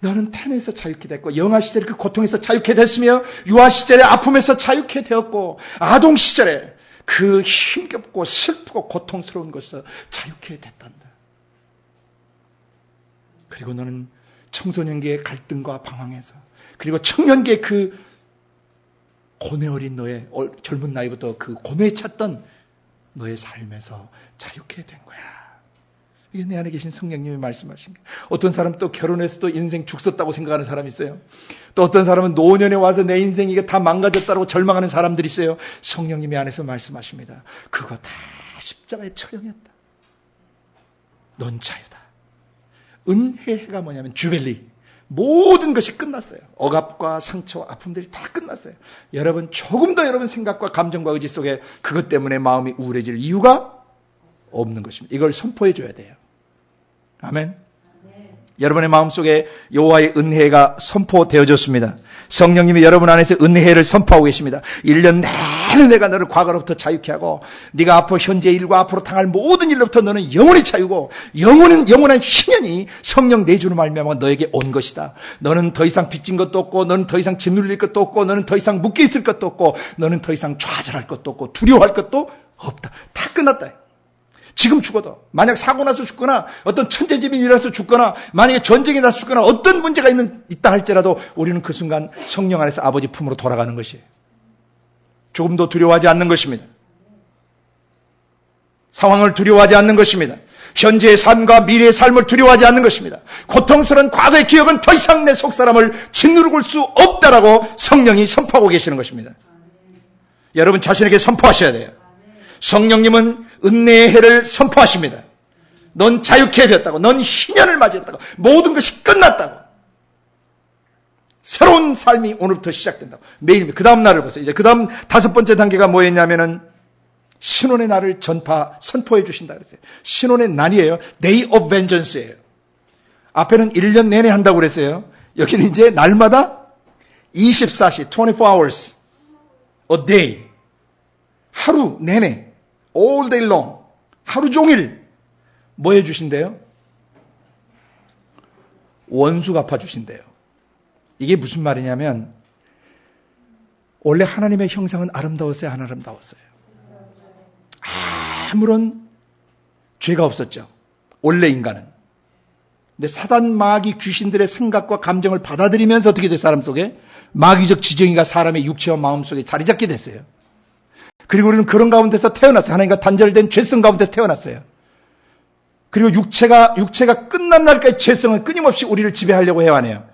너는 태에서 자유케 됐고 영아 시절에 그 고통에서 자유케 됐으며 유아 시절에 아픔에서 자유케 되었고 아동 시절에 그 힘겹고 슬프고 고통스러운 것에서 자유케 됐단다. 그리고 너는 청소년기의 갈등과 방황에서 그리고 청년기의 그 고뇌 어린 너의 젊은 나이부터 그 고뇌에 찼던 너의 삶에서 자유케 된 거야. 이게 내 안에 계신 성령님이 말씀하신 거예요. 어떤 사람은 또 결혼해서도 인생 죽 썼다고 생각하는 사람이 있어요. 또 어떤 사람은 노년에 와서 내 인생이 이게 다 망가졌다고 절망하는 사람들이 있어요. 성령님이 안에서 말씀하십니다. 그거 다 십자가에 처형했다. 넌 자유다. 은혜가 뭐냐면 주벨리. 모든 것이 끝났어요. 억압과 상처와 아픔들이 다 끝났어요. 여러분 조금 더 여러분 생각과 감정과 의지 속에 그것 때문에 마음이 우울해질 이유가 없는 것입니다. 이걸 선포해 줘야 돼요. 아멘. 여러분의 마음속에 여호와의 은혜가 선포되어졌습니다. 성령님이 여러분 안에서 은혜를 선포하고 계십니다. 1년 내내 내가 너를 과거로부터 자유케 하고 네가 앞으로 현재 일과 앞으로 당할 모든 일로부터 너는 영원히 자유고 영원한 희년이 성령 내주로 말미암아 너에게 온 것이다. 너는 더 이상 빚진 것도 없고 너는 더 이상 짓눌릴 것도 없고 너는 더 이상 묶여 있을 것도 없고 너는 더 이상 좌절할 것도 없고 두려워할 것도 없다. 다 끝났다. 지금 죽어도 만약 사고 나서 죽거나 어떤 천재지변이 일어나서 죽거나 만약에 전쟁이 나서 죽거나 어떤 문제가 있다 할지라도 우리는 그 순간 성령 안에서 아버지 품으로 돌아가는 것이에요. 조금도 두려워하지 않는 것입니다. 상황을 두려워하지 않는 것입니다. 현재의 삶과 미래의 삶을 두려워하지 않는 것입니다. 고통스러운 과거의 기억은 더 이상 내 속사람을 짓누르고 수 없다라고 성령이 선포하고 계시는 것입니다. 여러분 자신에게 선포하셔야 돼요. 성령님은 은혜의 해를 선포하십니다. 넌 자유케 되었다고. 넌 희년을 맞이했다고. 모든 것이 끝났다고. 새로운 삶이 오늘부터 시작된다고. 매일 그 다음 날을 보세요. 이제 그 다음 5번째 단계가 뭐였냐면은 신혼의 날을 선포해 주신다 그랬어요. 신혼의 날이에요. Day of Vengeance예요. 앞에는 1년 내내 한다고 그랬어요. 여기는 이제 날마다 24시, 24 hours a day. 하루 내내 all day long, 하루 종일 뭐 해주신대요? 원수 갚아주신대요. 이게 무슨 말이냐면 원래 하나님의 형상은 아름다웠어요? 안 아름다웠어요? 아무런 죄가 없었죠. 원래 인간은. 근데 사단 마귀 귀신들의 생각과 감정을 받아들이면서 어떻게 돼요? 사람 속에? 마귀적 지정이가 사람의 육체와 마음 속에 자리 잡게 됐어요. 그리고 우리는 그런 가운데서 태어났어요. 하나님과 단절된 죄성 가운데 태어났어요. 그리고 육체가 끝난 날까지 죄성은 끊임없이 우리를 지배하려고 해와네요.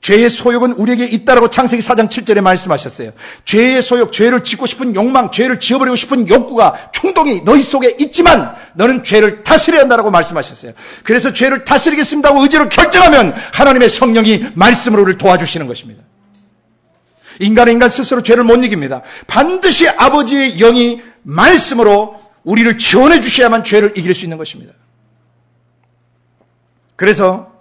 죄의 소욕은 우리에게 있다라고 창세기 4장 7절에 말씀하셨어요. 죄의 소욕, 죄를 짓고 싶은 욕망, 죄를 지어버리고 싶은 욕구가, 충동이 너희 속에 있지만 너는 죄를 다스려야 한다라고 말씀하셨어요. 그래서 죄를 다스리겠습니다고 의지로 결정하면 하나님의 성령이 말씀으로 우리를 도와주시는 것입니다. 인간 스스로 죄를 못 이깁니다. 반드시 아버지의 영이 말씀으로 우리를 지원해 주셔야만 죄를 이길 수 있는 것입니다. 그래서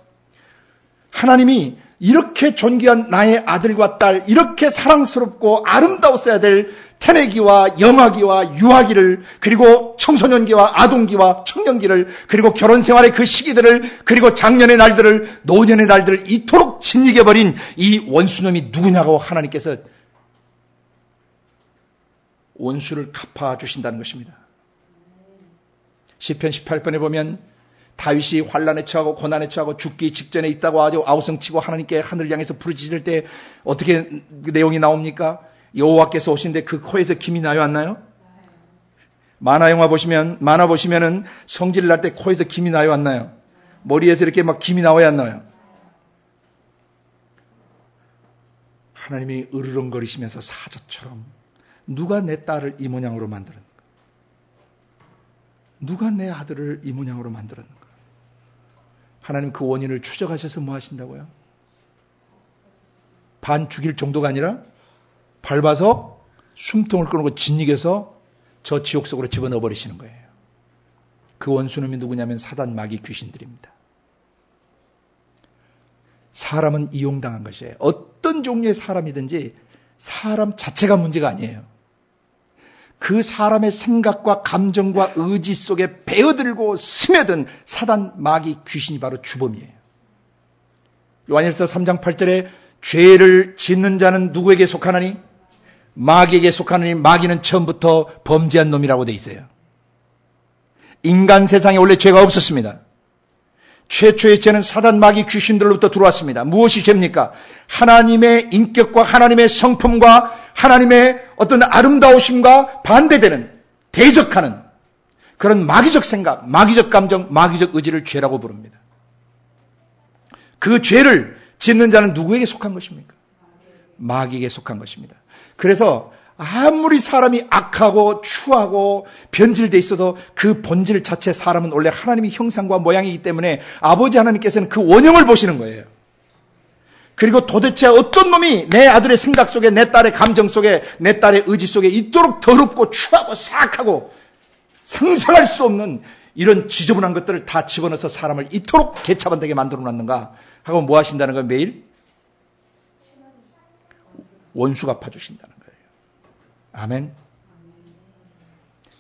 하나님이 이렇게 존귀한 나의 아들과 딸, 이렇게 사랑스럽고 아름다웠어야 될 태내기와 영아기와 유아기를, 그리고 청소년기와 아동기와 청년기를, 그리고 결혼생활의 그 시기들을, 그리고 작년의 날들을, 노년의 날들을 이토록 짓이겨버린 이 원수놈이 누구냐고 하나님께서 원수를 갚아주신다는 것입니다. 시편 18편에 보면 다윗이 환난에 처하고 고난에 처하고 죽기 직전에 있다고 아주 아우성치고 하나님께 하늘을 향해서 부르짖을 때 어떻게 그 내용이 나옵니까? 여호와께서 오신데 그 코에서 김이 나요 안 나요? 만화 보시면은 성질을 날 때 코에서 김이 나요 안 나요? 머리에서 이렇게 막 김이 나와야 안 나요? 하나님이 으르렁거리시면서 사자처럼 누가 내 딸을 이 모양으로 만들었는가? 누가 내 아들을 이 모양으로 만들었는가? 하나님 그 원인을 추적하셔서 뭐 하신다고요? 반 죽일 정도가 아니라 밟아서 숨통을 끊고 진익에서 저 지옥 속으로 집어넣어 버리시는 거예요. 그 원수놈이 누구냐면 사단 마귀 귀신들입니다. 사람은 이용당한 것이에요. 어떤 종류의 사람이든지 사람 자체가 문제가 아니에요. 그 사람의 생각과 감정과 의지 속에 배어들고 스며든 사단 마귀 귀신이 바로 주범이에요. 요한일서 3장 8절에 죄를 짓는 자는 누구에게 속하나니? 마귀에게 속하느니 마귀는 처음부터 범죄한 놈이라고 돼 있어요. 인간 세상에 원래 죄가 없었습니다. 최초의 죄는 사단 마귀 귀신들로부터 들어왔습니다. 무엇이 죄입니까? 하나님의 인격과 하나님의 성품과 하나님의 어떤 아름다우심과 반대되는, 대적하는 그런 마귀적 생각, 마귀적 감정, 마귀적 의지를 죄라고 부릅니다. 그 죄를 짓는 자는 누구에게 속한 것입니까? 마귀에게 속한 것입니다. 그래서 아무리 사람이 악하고 추하고 변질되어 있어도 그 본질 자체 사람은 원래 하나님의 형상과 모양이기 때문에 아버지 하나님께서는 그 원형을 보시는 거예요. 그리고 도대체 어떤 놈이 내 아들의 생각 속에, 내 딸의 감정 속에, 내 딸의 의지 속에 이토록 더럽고 추하고 사악하고 상상할 수 없는 이런 지저분한 것들을 다 집어넣어서 사람을 이토록 개차반되게 만들어 놨는가 하고 뭐 하신다는 거예요? 매일 원수 갚아주신다는 거예요. 아멘.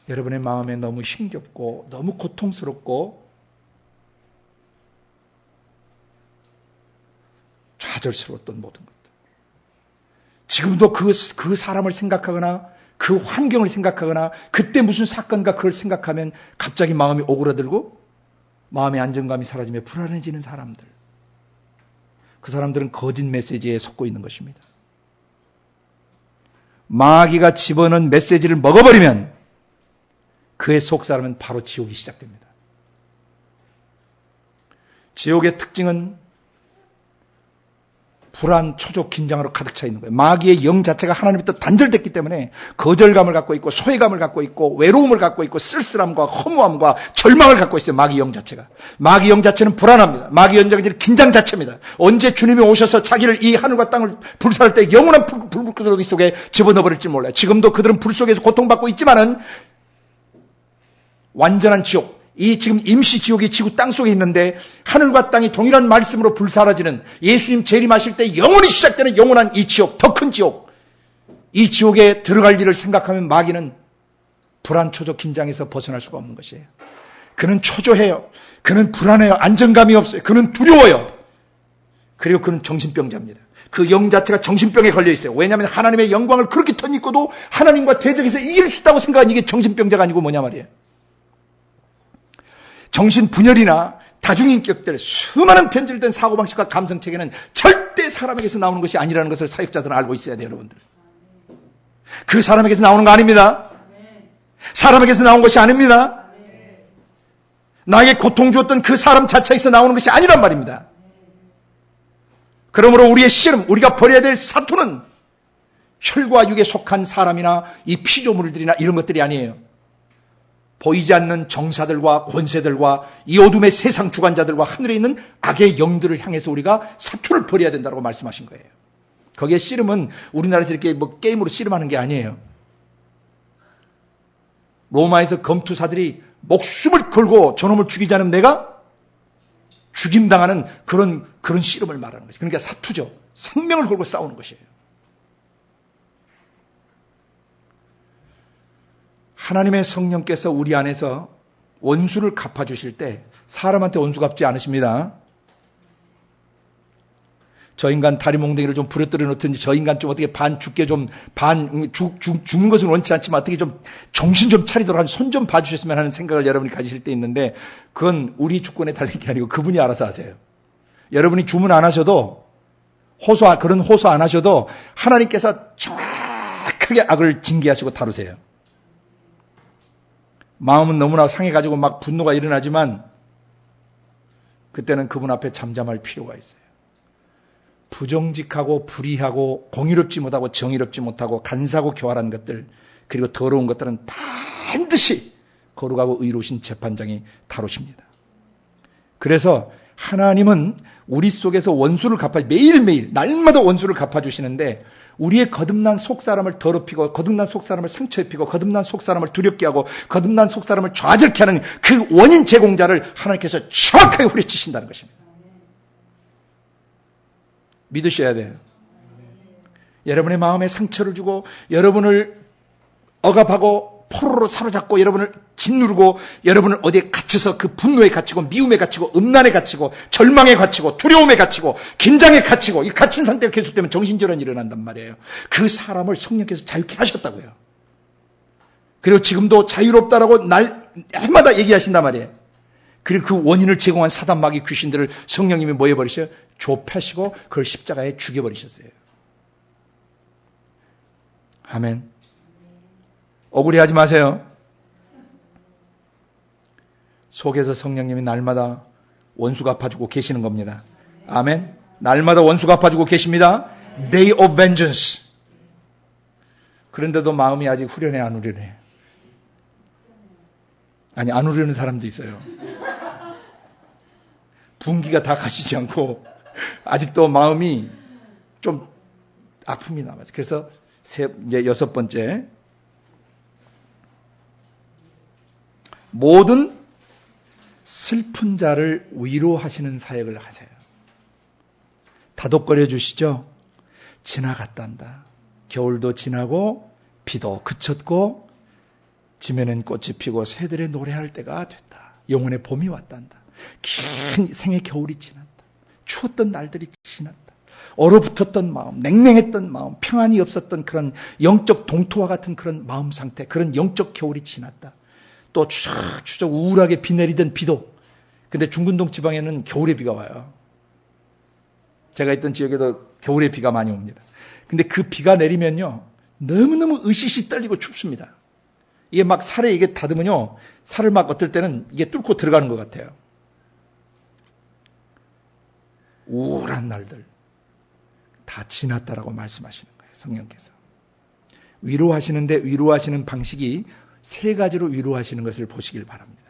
여러분의 마음에 너무 힘겹고 너무 고통스럽고 좌절스러웠던 모든 것들. 지금도 그 사람을 생각하거나 그 환경을 생각하거나 그때 무슨 사건과 그걸 생각하면 갑자기 마음이 오그라들고 마음의 안정감이 사라지며 불안해지는 사람들. 그 사람들은 거짓 메시지에 속고 있는 것입니다. 마귀가 집어넣은 메시지를 먹어버리면 그의 속사람은 바로 지옥이 시작됩니다. 지옥의 특징은 불안, 초조, 긴장으로 가득 차 있는 거예요. 마귀의 영 자체가 하나님부터 단절됐기 때문에 거절감을 갖고 있고 소외감을 갖고 있고 외로움을 갖고 있고 쓸쓸함과 허무함과 절망을 갖고 있어요. 마귀 영 자체가. 마귀 영 자체는 불안합니다. 마귀 영 자체는 긴장 자체입니다. 언제 주님이 오셔서 자기를 이 하늘과 땅을 불살할 때 영원한 불구덩이 속에 집어넣어버릴지 몰라요. 지금도 그들은 불 속에서 고통받고 있지만은 완전한 지옥, 이 지금 임시 지옥이 지구 땅 속에 있는데 하늘과 땅이 동일한 말씀으로 불사라지는 예수님 재림하실 때 영원히 시작되는 영원한 이 지옥, 더 큰 지옥, 이 지옥에 들어갈 일을 생각하면 마귀는 불안, 초조, 긴장에서 벗어날 수가 없는 것이에요. 그는 초조해요. 그는 불안해요. 안정감이 없어요. 그는 두려워요. 그리고 그는 정신병자입니다. 그 영 자체가 정신병에 걸려 있어요. 왜냐하면 하나님의 영광을 그렇게 덧입고도 하나님과 대적해서 이길 수 있다고 생각하는 이게 정신병자가 아니고 뭐냐 말이에요. 정신분열이나 다중인격들, 수많은 변질된 사고방식과 감성체계는 절대 사람에게서 나오는 것이 아니라는 것을 사역자들은 알고 있어야 돼요, 여러분들. 그 사람에게서 나오는 거 아닙니다. 사람에게서 나온 것이 아닙니다. 나에게 고통 주었던 그 사람 자체에서 나오는 것이 아니란 말입니다. 그러므로 우리의 씨름, 우리가 버려야 될 사투는 혈과 육에 속한 사람이나 이 피조물들이나 이런 것들이 아니에요. 보이지 않는 정사들과 권세들과 이 어둠의 세상 주관자들과 하늘에 있는 악의 영들을 향해서 우리가 사투를 벌여야 된다고 말씀하신 거예요. 거기에 씨름은 우리나라에서 이렇게 뭐 게임으로 씨름하는 게 아니에요. 로마에서 검투사들이 목숨을 걸고 저놈을 죽이지 않으면 내가 죽임당하는 그런 씨름을 말하는 것이죠. 그러니까 사투죠. 생명을 걸고 싸우는 것이에요. 하나님의 성령께서 우리 안에서 원수를 갚아주실 때 사람한테 원수 갚지 않으십니다. 저 인간 다리 몽둥이를 좀 부려뜨려 놓든지 저 인간 좀 어떻게 반 죽게 좀 죽는 것은 원치 않지만 어떻게 좀 정신 좀 차리도록 손 좀 봐주셨으면 하는 생각을 여러분이 가지실 때 있는데 그건 우리 주권에 달린 게 아니고 그분이 알아서 하세요. 여러분이 주문 안 하셔도 그런 호소 안 하셔도 하나님께서 정확하게 악을 징계하시고 다루세요. 마음은 너무나 상해가지고 막 분노가 일어나지만 그때는 그분 앞에 잠잠할 필요가 있어요. 부정직하고 불의하고 공의롭지 못하고 정의롭지 못하고 간사하고 교활한 것들 그리고 더러운 것들은 반드시 거룩하고 의로우신 재판장이 다루십니다. 그래서 하나님은 우리 속에서 원수를 매일매일 날마다 원수를 갚아주시는데 우리의 거듭난 속사람을 더럽히고 거듭난 속사람을 상처 입히고 거듭난 속사람을 두렵게 하고 거듭난 속사람을 좌절케 하는 그 원인 제공자를 하나님께서 정확하게 후려치신다는 것입니다. 믿으셔야 돼요. 여러분의 마음에 상처를 주고 여러분을 억압하고 포로로 사로잡고 여러분을 짓누르고 여러분을 어디에 갇혀서 그 분노에 갇히고 미움에 갇히고 음란에 갇히고 절망에 갇히고 두려움에 갇히고 긴장에 갇히고 이 갇힌 상태가 계속되면 정신질환이 일어난단 말이에요. 그 사람을 성령께서 자유케 하셨다고요. 그리고 지금도 자유롭다라고 해마다 얘기하신단 말이에요. 그리고 그 원인을 제공한 사단 마귀 귀신들을 성령님이 뭐 해버리셔요? 좁혀시고 그걸 십자가에 죽여버리셨어요. 아멘. 억울해하지 마세요. 속에서 성령님이 날마다 원수 갚아주고 계시는 겁니다. 아멘. 날마다 원수 갚아주고 계십니다. Day of vengeance. 그런데도 마음이 아직 후련해 안 후련해? 아니 안 후련한 사람도 있어요. 분기가 다 가시지 않고 아직도 마음이 좀 아픔이 남아요. 그래서 이제 6번째 모든 슬픈 자를 위로하시는 사역을 하세요. 다독거려 주시죠. 지나갔단다. 겨울도 지나고 비도 그쳤고 지면은 꽃이 피고 새들의 노래할 때가 됐다. 영혼의 봄이 왔단다. 긴 생의 겨울이 지났다. 추웠던 날들이 지났다. 얼어붙었던 마음, 냉랭했던 마음, 평안이 없었던 그런 영적 동토와 같은 그런 마음 상태, 그런 영적 겨울이 지났다. 또 추적추적 우울하게 비 내리던 비도. 근데 중근동 지방에는 겨울에 비가 와요. 제가 있던 지역에도 겨울에 비가 많이 옵니다. 근데 그 비가 내리면요, 너무너무 으시시 떨리고 춥습니다. 이게 막 살에 이게 닿으면요, 살을 막 어떨 때는 이게 뚫고 들어가는 것 같아요. 우울한 날들 다 지났다라고 말씀하시는 거예요. 성령께서. 위로하시는데 위로하시는 방식이 세 가지로 위로하시는 것을 보시길 바랍니다.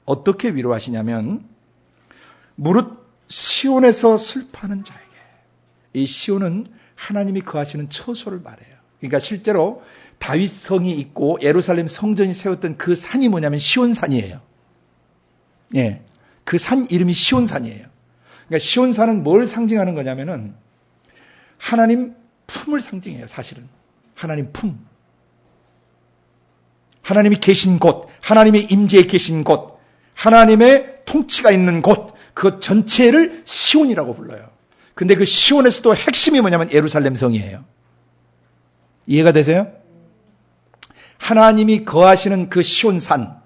어떻게 위로하시냐면 무릇 시온에서 슬퍼하는 자에게, 이 시온은 하나님이 거하시는 처소를 말해요. 그러니까 실제로 다윗 성이 있고 예루살렘 성전이 세웠던 그 산이 뭐냐면 시온산이에요. 예, 그 산 이름이 시온산이에요. 그러니까 시온산은 뭘 상징하는 거냐면은 하나님 품을 상징해요. 사실은 하나님 품, 하나님이 계신 곳, 하나님의 임재에 계신 곳, 하나님의 통치가 있는 곳, 그 전체를 시온이라고 불러요. 근데 그 시온에서도 핵심이 뭐냐면 예루살렘 성이에요. 이해가 되세요? 하나님이 거하시는 그 시온산,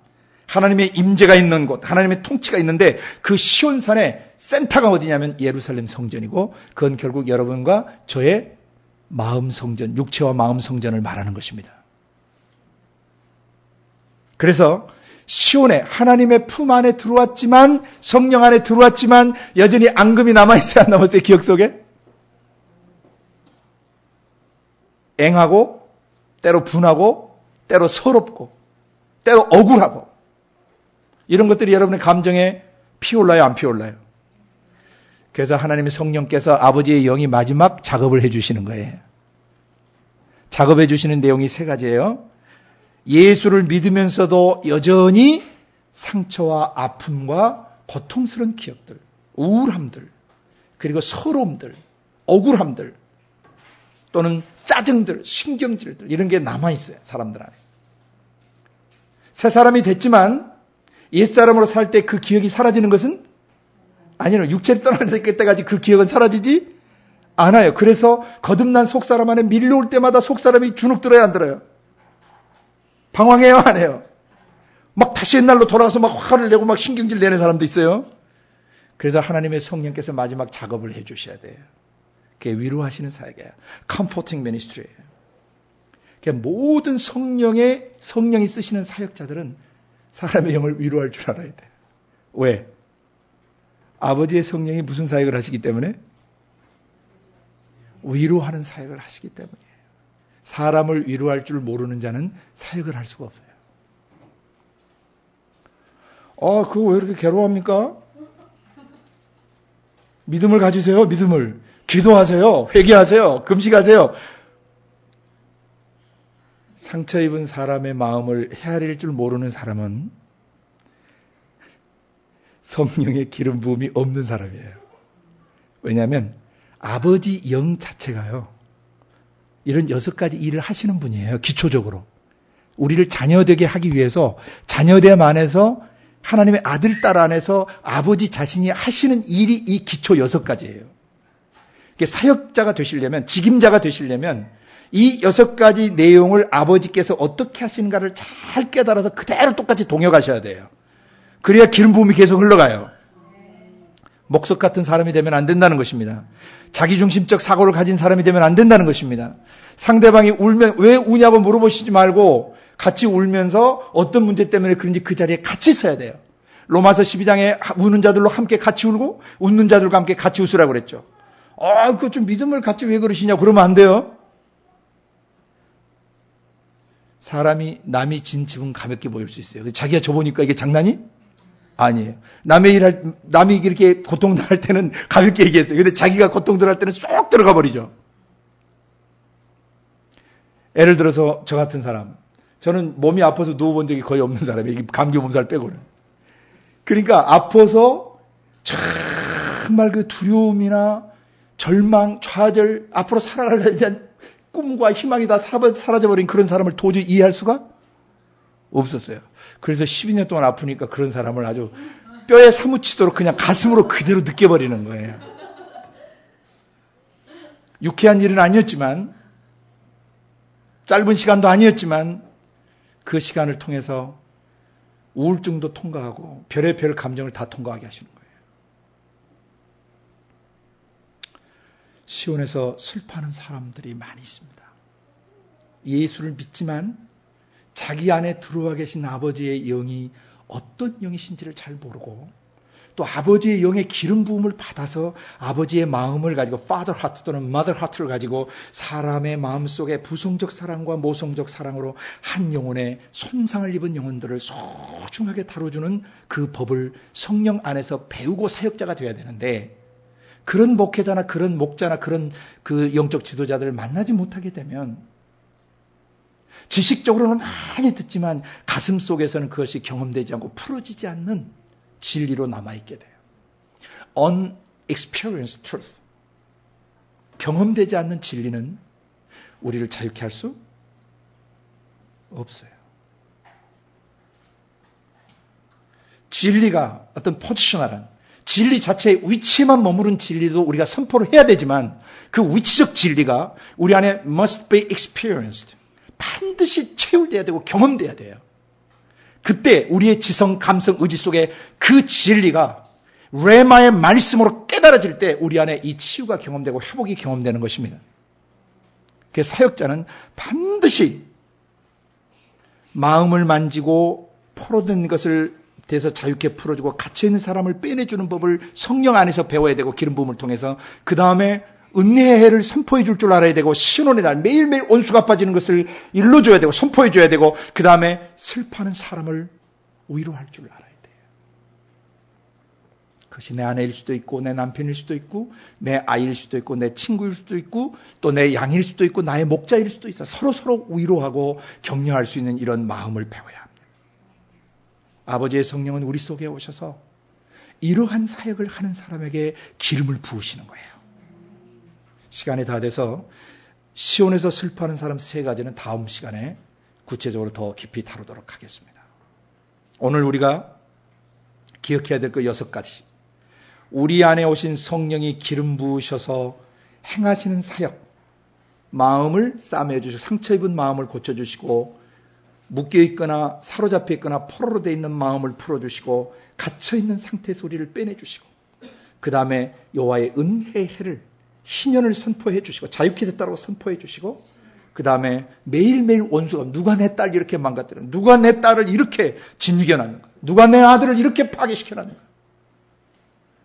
하나님의 임재가 있는 곳, 하나님의 통치가 있는데 그 시온산의 센터가 어디냐면 예루살렘 성전이고, 그건 결국 여러분과 저의 마음 성전, 육체와 마음 성전을 말하는 것입니다. 그래서 시온에 하나님의 품 안에 들어왔지만, 성령 안에 들어왔지만 여전히 앙금이 남아있어요? 안 남았어요? 기억 속에? 앵하고 때로 분하고 때로 서럽고 때로 억울하고, 이런 것들이 여러분의 감정에 피올라요, 안 피올라요? 그래서 하나님의 성령께서 아버지의 영이 마지막 작업을 해주시는 거예요. 작업해 주시는 내용이 세 가지예요. 예수를 믿으면서도 여전히 상처와 아픔과 고통스러운 기억들, 우울함들, 그리고 서러움들, 억울함들, 또는 짜증들, 신경질들, 이런 게 남아있어요. 사람들 안에. 새 사람이 됐지만 옛사람으로 살 때 그 기억이 사라지는 것은 아니에요. 육체를 떠날 때까지 그 기억은 사라지지 않아요. 그래서 거듭난 속사람 안에 밀려올 때마다 속사람이 주눅 들어야 안 들어요? 방황해요, 안 해요? 막 다시 옛날로 돌아가서 막 화를 내고 막 신경질 내는 사람도 있어요. 그래서 하나님의 성령께서 마지막 작업을 해 주셔야 돼요. 그게 위로하시는 사역이에요. Comforting ministry예요. 모든 성령이 쓰시는 사역자들은 사람의 영을 위로할 줄 알아야 돼요. 왜? 아버지의 성령이 무슨 사역을 하시기 때문에? 위로하는 사역을 하시기 때문이에요. 사람을 위로할 줄 모르는 자는 사역을 할 수가 없어요. 그거 왜 이렇게 괴로워합니까? 믿음을 가지세요, 믿음을. 기도하세요, 회개하세요, 금식하세요. 상처 입은 사람의 마음을 헤아릴 줄 모르는 사람은 성령의 기름 부음이 없는 사람이에요. 왜냐하면 아버지 영 자체가요, 이런 6가지 일을 하시는 분이에요. 기초적으로 우리를 자녀되게 하기 위해서 자녀됨 안에서 하나님의 아들 딸 안에서 아버지 자신이 하시는 일이 이 기초 6가지예요. 사역자가 되시려면, 직임자가 되시려면 이 6가지 내용을 아버지께서 어떻게 하시는가를 잘 깨달아서 그대로 똑같이 동역하셔야 돼요. 그래야 기름 부음이 계속 흘러가요. 목석 같은 사람이 되면 안 된다는 것입니다. 자기중심적 사고를 가진 사람이 되면 안 된다는 것입니다. 상대방이 울면 왜 우냐고 물어보시지 말고 같이 울면서 어떤 문제 때문에 그런지 그 자리에 같이 서야 돼요. 로마서 12장에 우는 자들로 함께 같이 울고 웃는 자들과 함께 같이 웃으라고 그랬죠. 그거 좀 믿음을 같이 왜 그러시냐 그러면 안 돼요. 사람이 남이 진 집은 가볍게 보일 수 있어요. 자기가 져보니까 이게 장난이? 아니에요. 남이 이렇게 고통당할 때는 가볍게 얘기했어요. 근데 자기가 고통당할 때는 쏙 들어가 버리죠. 예를 들어서 저 같은 사람, 저는 몸이 아파서 누워본 적이 거의 없는 사람이에요. 감기 몸살 빼고는. 그러니까 아파서 정말 그 두려움이나 절망, 좌절, 앞으로 살아갈 데 대한 꿈과 희망이 다 사라져버린 그런 사람을 도저히 이해할 수가 없었어요. 그래서 12년 동안 아프니까 그런 사람을 아주 뼈에 사무치도록 그냥 가슴으로 그대로 느껴버리는 거예요. 유쾌한 일은 아니었지만, 짧은 시간도 아니었지만 그 시간을 통해서 우울증도 통과하고 별의별 감정을 다 통과하게 하시는 거예요. 시온에서 슬퍼하는 사람들이 많이 있습니다. 예수를 믿지만 자기 안에 들어와 계신 아버지의 영이 어떤 영이신지를 잘 모르고 또 아버지의 영의 기름 부음을 받아서 아버지의 마음을 가지고 Father Heart 또는 Mother Heart를 가지고 사람의 마음속에 부성적 사랑과 모성적 사랑으로 한 영혼의 손상을 입은 영혼들을 소중하게 다뤄주는 그 법을 성령 안에서 배우고 사역자가 되어야 되는데, 그런 목회자나 그런 목자나 그런 그 영적 지도자들을 만나지 못하게 되면 지식적으로는 많이 듣지만 가슴 속에서는 그것이 경험되지 않고 풀어지지 않는 진리로 남아있게 돼요. Unexperienced truth. 경험되지 않는 진리는 우리를 자유케 할 수 없어요. 진리가 어떤 포지셔널한 진리 자체의 위치에만 머무른 진리도 우리가 선포를 해야 되지만 그 위치적 진리가 우리 안에 must be experienced. 반드시 체험돼야 되고 경험돼야 돼요. 그때 우리의 지성, 감성, 의지 속에 그 진리가 레마의 말씀으로 깨달아질 때 우리 안에 이 치유가 경험되고 회복이 경험되는 것입니다. 그래서 사역자는 반드시 마음을 만지고 포로된 것을 대해서 자유케 풀어주고 갇혀있는 사람을 빼내주는 법을 성령 안에서 배워야 되고 기름 부음을 통해서 그 다음에 은혜의 해를 선포해 줄 알아야 되고 신혼의 날 매일매일 온수가 빠지는 것을 일러줘야 되고 선포해 줘야 되고 그 다음에 슬퍼하는 사람을 위로할 줄 알아야 돼요. 그것이 내 아내일 수도 있고 내 남편일 수도 있고 내 아이일 수도 있고 내 친구일 수도 있고 또 내 양일 수도 있고 나의 목자일 수도 있어. 서로 위로하고 격려할 수 있는 이런 마음을 배워야 합니다. 아버지의 성령은 우리 속에 오셔서 이러한 사역을 하는 사람에게 기름을 부으시는 거예요. 시간이 다 돼서 시온에서 슬퍼하는 사람 3가지는 다음 시간에 구체적으로 더 깊이 다루도록 하겠습니다. 오늘 우리가 기억해야 될 그 6가지. 우리 안에 오신 성령이 기름 부으셔서 행하시는 사역. 마음을 싸매주시고 상처 입은 마음을 고쳐주시고 묶여있거나 사로잡혀 있거나 포로로 되어 있는 마음을 풀어주시고 갇혀있는 상태에서 우리를 빼내주시고 그 다음에 여호와의 은혜의 해를 희년을 선포해 주시고 자유케 됐다고 선포해 주시고 그 다음에 매일매일 원수가 누가 내 딸 이렇게 망가뜨려 누가 내 딸을 이렇게 짓이겨 놨는가 누가 내 아들을 이렇게 파괴시켜 놨는가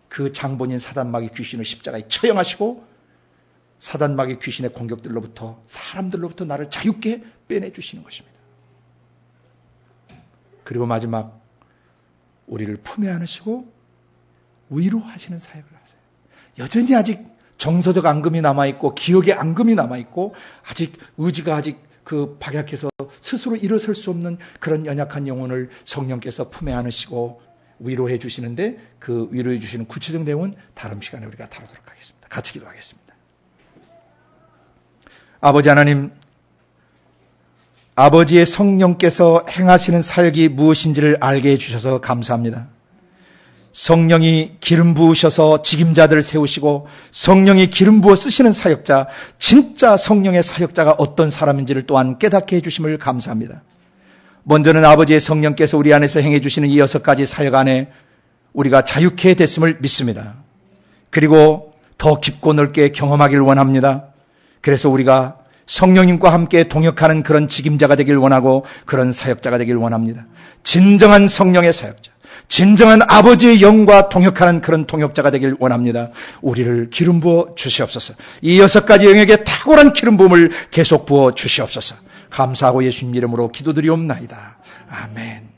그 장본인 사단마귀 귀신을 십자가에 처형하시고 사단마귀 귀신의 공격들로부터 사람들로부터 나를 자유케 빼내주시는 것입니다. 그리고 마지막 우리를 품에 안으시고 위로하시는 사역을 하세요. 여전히 아직 정서적 앙금이 남아있고 기억의 앙금이 남아있고 아직 의지가 아직 그 박약해서 스스로 일어설 수 없는 그런 연약한 영혼을 성령께서 품에 안으시고 위로해 주시는데 그 위로해 주시는 구체적 내용은 다음 시간에 우리가 다루도록 하겠습니다. 같이 기도하겠습니다. 아버지 하나님, 아버지의 성령께서 행하시는 사역이 무엇인지를 알게 해주셔서 감사합니다. 성령이 기름 부으셔서 직임자들을 세우시고 성령이 기름 부어 쓰시는 사역자, 진짜 성령의 사역자가 어떤 사람인지를 또한 깨닫게 해주심을 감사합니다. 먼저는 아버지의 성령께서 우리 안에서 행해 주시는 이 6가지 사역 안에 우리가 자유케 됐음을 믿습니다. 그리고 더 깊고 넓게 경험하기를 원합니다. 그래서 우리가 성령님과 함께 동역하는 그런 직임자가 되길 원하고 그런 사역자가 되길 원합니다. 진정한 성령의 사역자, 진정한 아버지의 영과 동역하는 그런 동역자가 되길 원합니다. 우리를 기름 부어 주시옵소서. 이 6가지 영역에 탁월한 기름 부음을 계속 부어 주시옵소서. 감사하고 예수님 이름으로 기도드리옵나이다. 아멘.